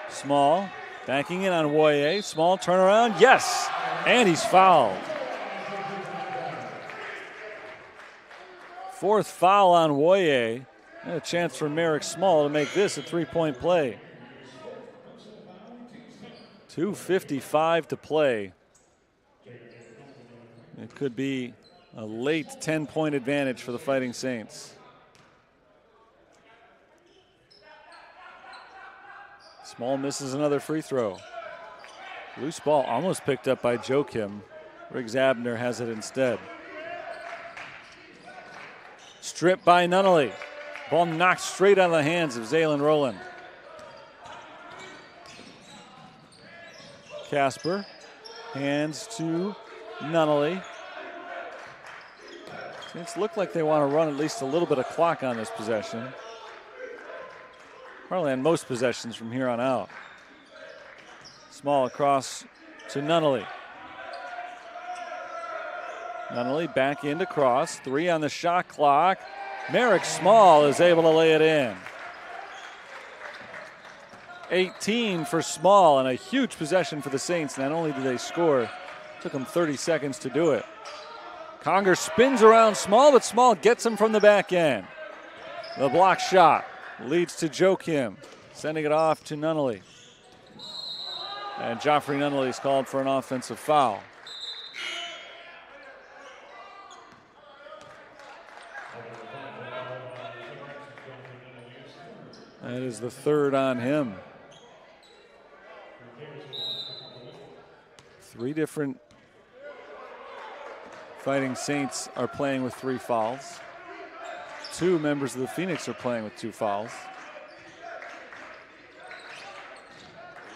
Small, backing in on Woye. Small turnaround, yes, and he's fouled. 4th foul on Woye. And a chance for Merrick Small to make this a 3-point play. 2:55 to play. It could be a late 10-point advantage for the Fighting Saints. Small misses another free throw. Loose ball almost picked up by Joachim. Riggs Abner has it instead. Stripped by Nunnally. Ball knocked straight out of the hands of Zaylen Rowland. Casper hands to Nunnally. Saints look like they want to run at least a little bit of clock on this possession. Probably on most possessions from here on out. Small across to Nunnally. Nunnally back into cross. 3 on the shot clock. Merrick Small is able to lay it in. 18 for Small, and a huge possession for the Saints. Not only did they score, it took them 30 seconds to do it. Conger spins around Small, but Small gets him from the back end. The block shot leads to Joachim, sending it off to Nunnally. And Joffrey Nunnally is called for an offensive foul. That is the 3rd on him. 3 different Fighting Saints are playing with 3 fouls. 2 members of the Phoenix are playing with 2 fouls.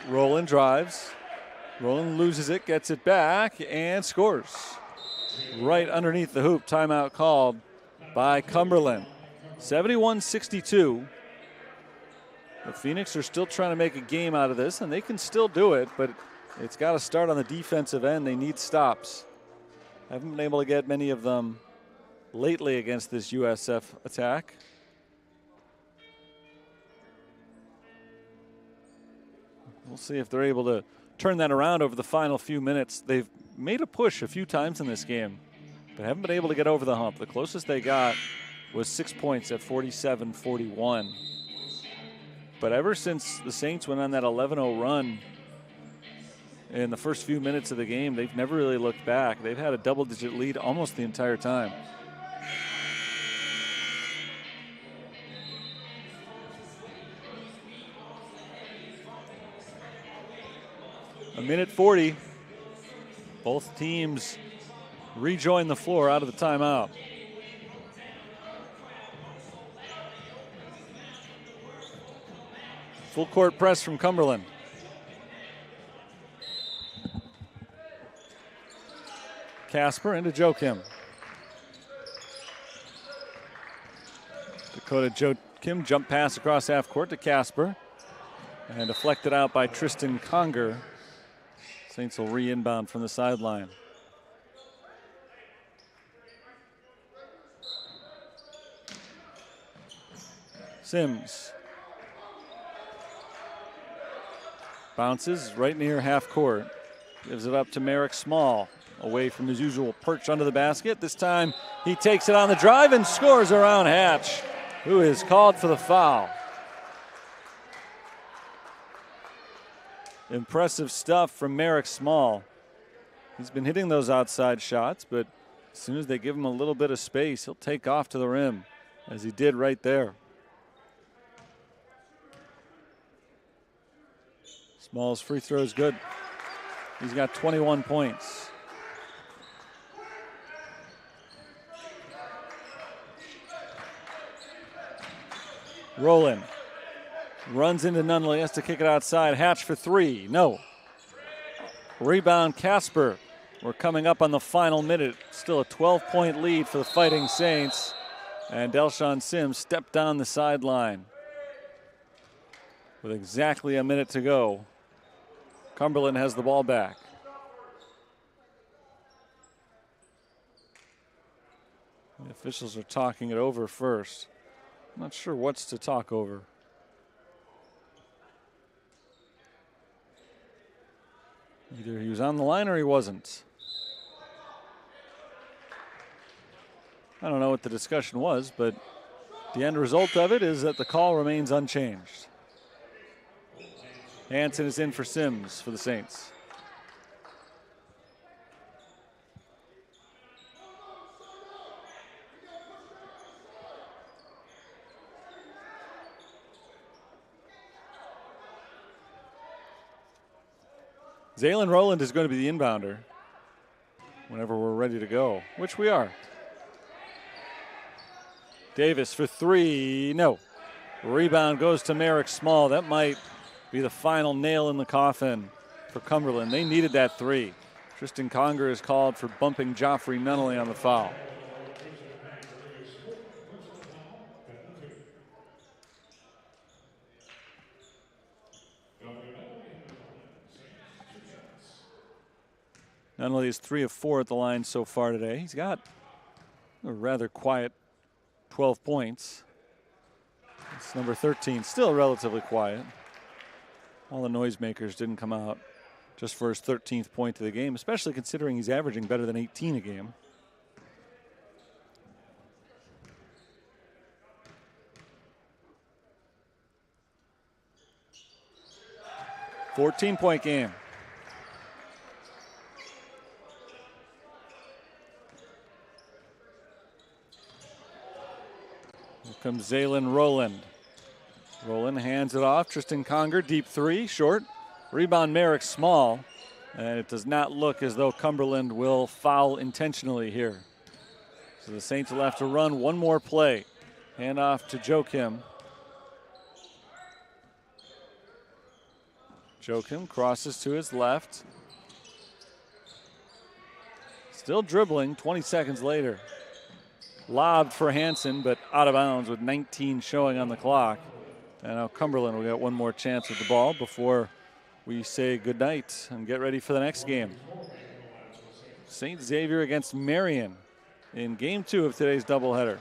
Rowland drives. Rowland loses it, gets it back, and scores. Right underneath the hoop. Timeout called by Cumberland. 71-62. The Phoenix are still trying to make a game out of this, and they can still do it, but it's got to start on the defensive end. They need stops. Haven't been able to get many of them lately against this USF attack. We'll see if they're able to turn that around over the final few minutes. They've made a push a few times in this game, but haven't been able to get over the hump. The closest they got was 6 points at 47-41. But ever since the Saints went on that 11-0 run in the first few minutes of the game, they've never really looked back. They've had a double-digit lead almost the entire time. A minute 40. Both teams rejoin the floor out of the timeout. Full court press from Cumberland. Casper into Joachim. Dakota Joachim jump pass across half court to Casper. And deflected out by Tristan Conger. Saints will re-inbound from the sideline. Sims. Bounces right near half court. Gives it up to Merrick Small. Away from his usual perch under the basket. This time he takes it on the drive and scores around Hatch, who is called for the foul. Impressive stuff from Merrick Small. He's been hitting those outside shots, but as soon as they give him a little bit of space, he'll take off to the rim, as he did right there. Small's free throw is good. He's got 21 points. Rowland runs into Nunley, has to kick it outside. Hatch for three, no. Rebound Casper. We're coming up on the final minute. Still a 12-point lead for the Fighting Saints. And Delshawn Sims stepped down the sideline. With exactly a minute to go, Cumberland has the ball back. The officials are talking it over first. I'm not sure what's to talk over. Either he was on the line or he wasn't. I don't know what the discussion was, but the end result of it is that the call remains unchanged. Hansen is in for Sims for the Saints. Zaylen Rowland is going to be the inbounder whenever we're ready to go, which we are. Davis for three, no. Rebound goes to Merrick Small. That might be the final nail in the coffin for Cumberland. They needed that three. Tristan Conger is called for bumping Joffrey Nunley on the foul. Nunley is 3 of 4 at the line so far today. He's got a rather quiet 12 points. It's number 13, still relatively quiet. All the noisemakers didn't come out just for his 13th point of the game, especially considering he's averaging better than 18 a game. $14-point game. Here comes Zaylen Rowland. Rowland hands it off. Tristan Conger, deep three, short. Rebound Merrick Small. And it does not look as though Cumberland will foul intentionally here. So the Saints will have to run one more play. Hand off to Joachim. Joachim crosses to his left. Still dribbling 20 seconds later. Lobbed for Hansen, but out of bounds with 19 showing on the clock. And now Cumberland will get one more chance with the ball before we say goodnight and get ready for the next game. St. Xavier against Marion in game 2 of today's doubleheader.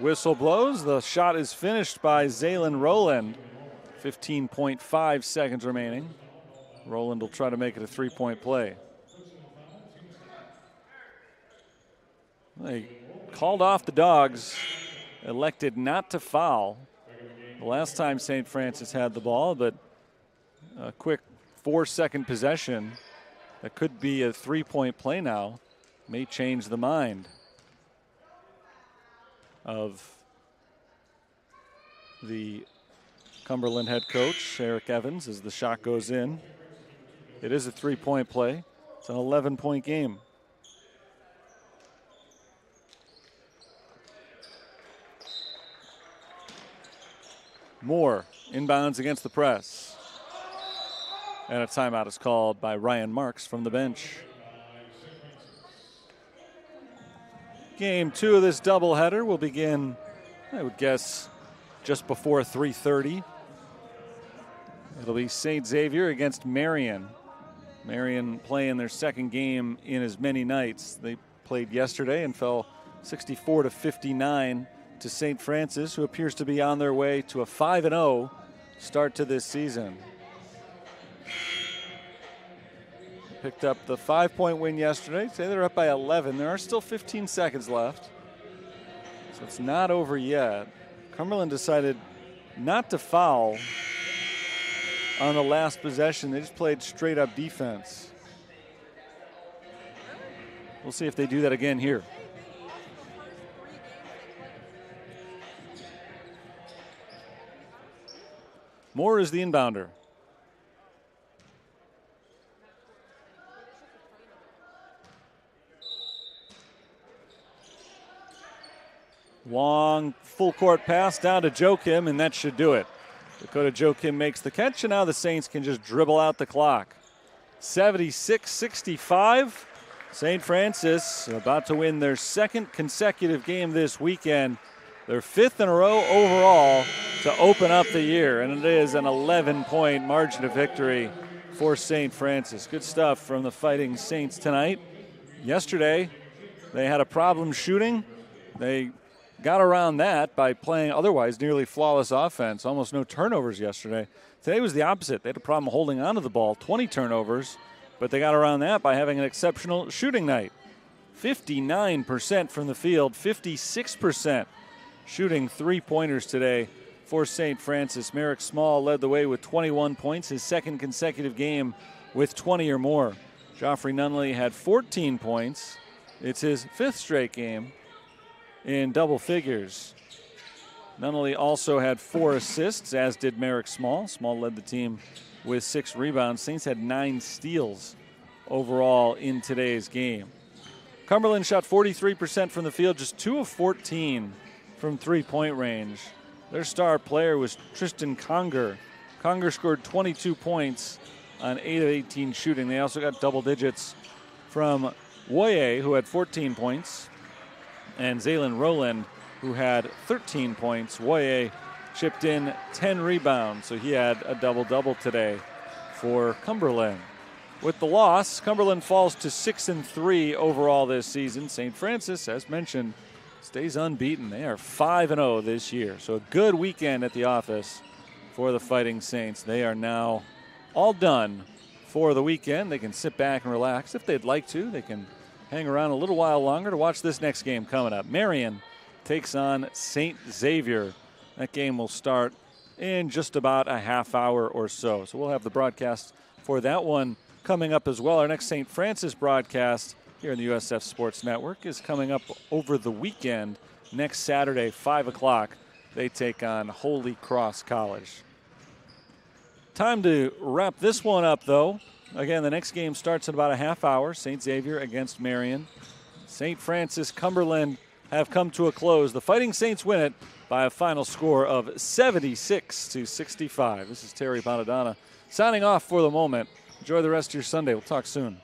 Whistle blows. The shot is finished by Zaylen Rowland. 15.5 seconds remaining. Rowland will try to make it a 3-point play. They called off the Dogs, elected not to foul. The last time St. Francis had the ball, but a quick 4-second possession that could be a 3-point play now may change the mind of the Cumberland head coach Eric Evans as the shot goes in. It is a 3-point play. It's an 11-point game. Moore inbounds against the press. And a timeout is called by Ryan Marks from the bench. Game 2 of this doubleheader will begin, I would guess, just before 3:30. It'll be St. Xavier against Marion. Marion playing their second game in as many nights. They played yesterday and fell 64-59 to St. Francis, who appears to be on their way to a 5-0 start to this season. Picked up the 5-point win yesterday. Today they're up by 11. There are still 15 seconds left, so it's not over yet. Cumberland decided not to foul on the last possession. They just played straight up defense. We'll see if they do that again here. Moore is the inbounder. Long full court pass down to Joachim, and that should do it. Dakota Joachim makes the catch, and now the Saints can just dribble out the clock. 76-65. St. Francis about to win their second consecutive game this weekend. Their 5th in a row overall to open up the year, and it is an 11-point margin of victory for St. Francis. Good stuff from the Fighting Saints tonight. Yesterday, they had a problem shooting. They got around that by playing otherwise nearly flawless offense. Almost no turnovers yesterday. Today was the opposite. They had a problem holding onto the ball, 20 turnovers, but they got around that by having an exceptional shooting night. 59% from the field, 56% shooting three-pointers today for St. Francis. Merrick Small led the way with 21 points, his second consecutive game with 20 or more. Joffrey Nunley had 14 points. It's his 5th straight game in double figures. Nunley also had 4 assists, as did Merrick Small. Small led the team with 6 rebounds. Saints had 9 steals overall in today's game. Cumberland shot 43% from the field, just 2 of 14 from three-point range. Their star player was Tristan Conger. Conger scored 22 points on 8 of 18 shooting. They also got double digits from Woye, who had 14 points, and Zaylen Rowland, who had 13 points. Woye chipped in 10 rebounds, so he had a double-double today for Cumberland. With the loss, Cumberland falls to 6-3 overall this season. St. Francis, as mentioned, stays unbeaten. They are 5-0 this year, so a good weekend at the office for the Fighting Saints. They are now all done for the weekend. They can sit back and relax if they'd like to. They can hang around a little while longer to watch this next game coming up. Marion takes on St. Xavier. That game will start in just about a half hour or so. So we'll have the broadcast for that one coming up as well. Our next St. Francis broadcast here in the USF Sports Network is coming up over the weekend. Next Saturday, 5 o'clock, they take on Holy Cross College. Time to wrap this one up, though. Again, the next game starts in about a half hour. St. Xavier against Marion. St. Francis, Cumberland have come to a close. The Fighting Saints win it by a final score of 76-65. This is Terry Bonadonna signing off for the moment. Enjoy the rest of your Sunday. We'll talk soon.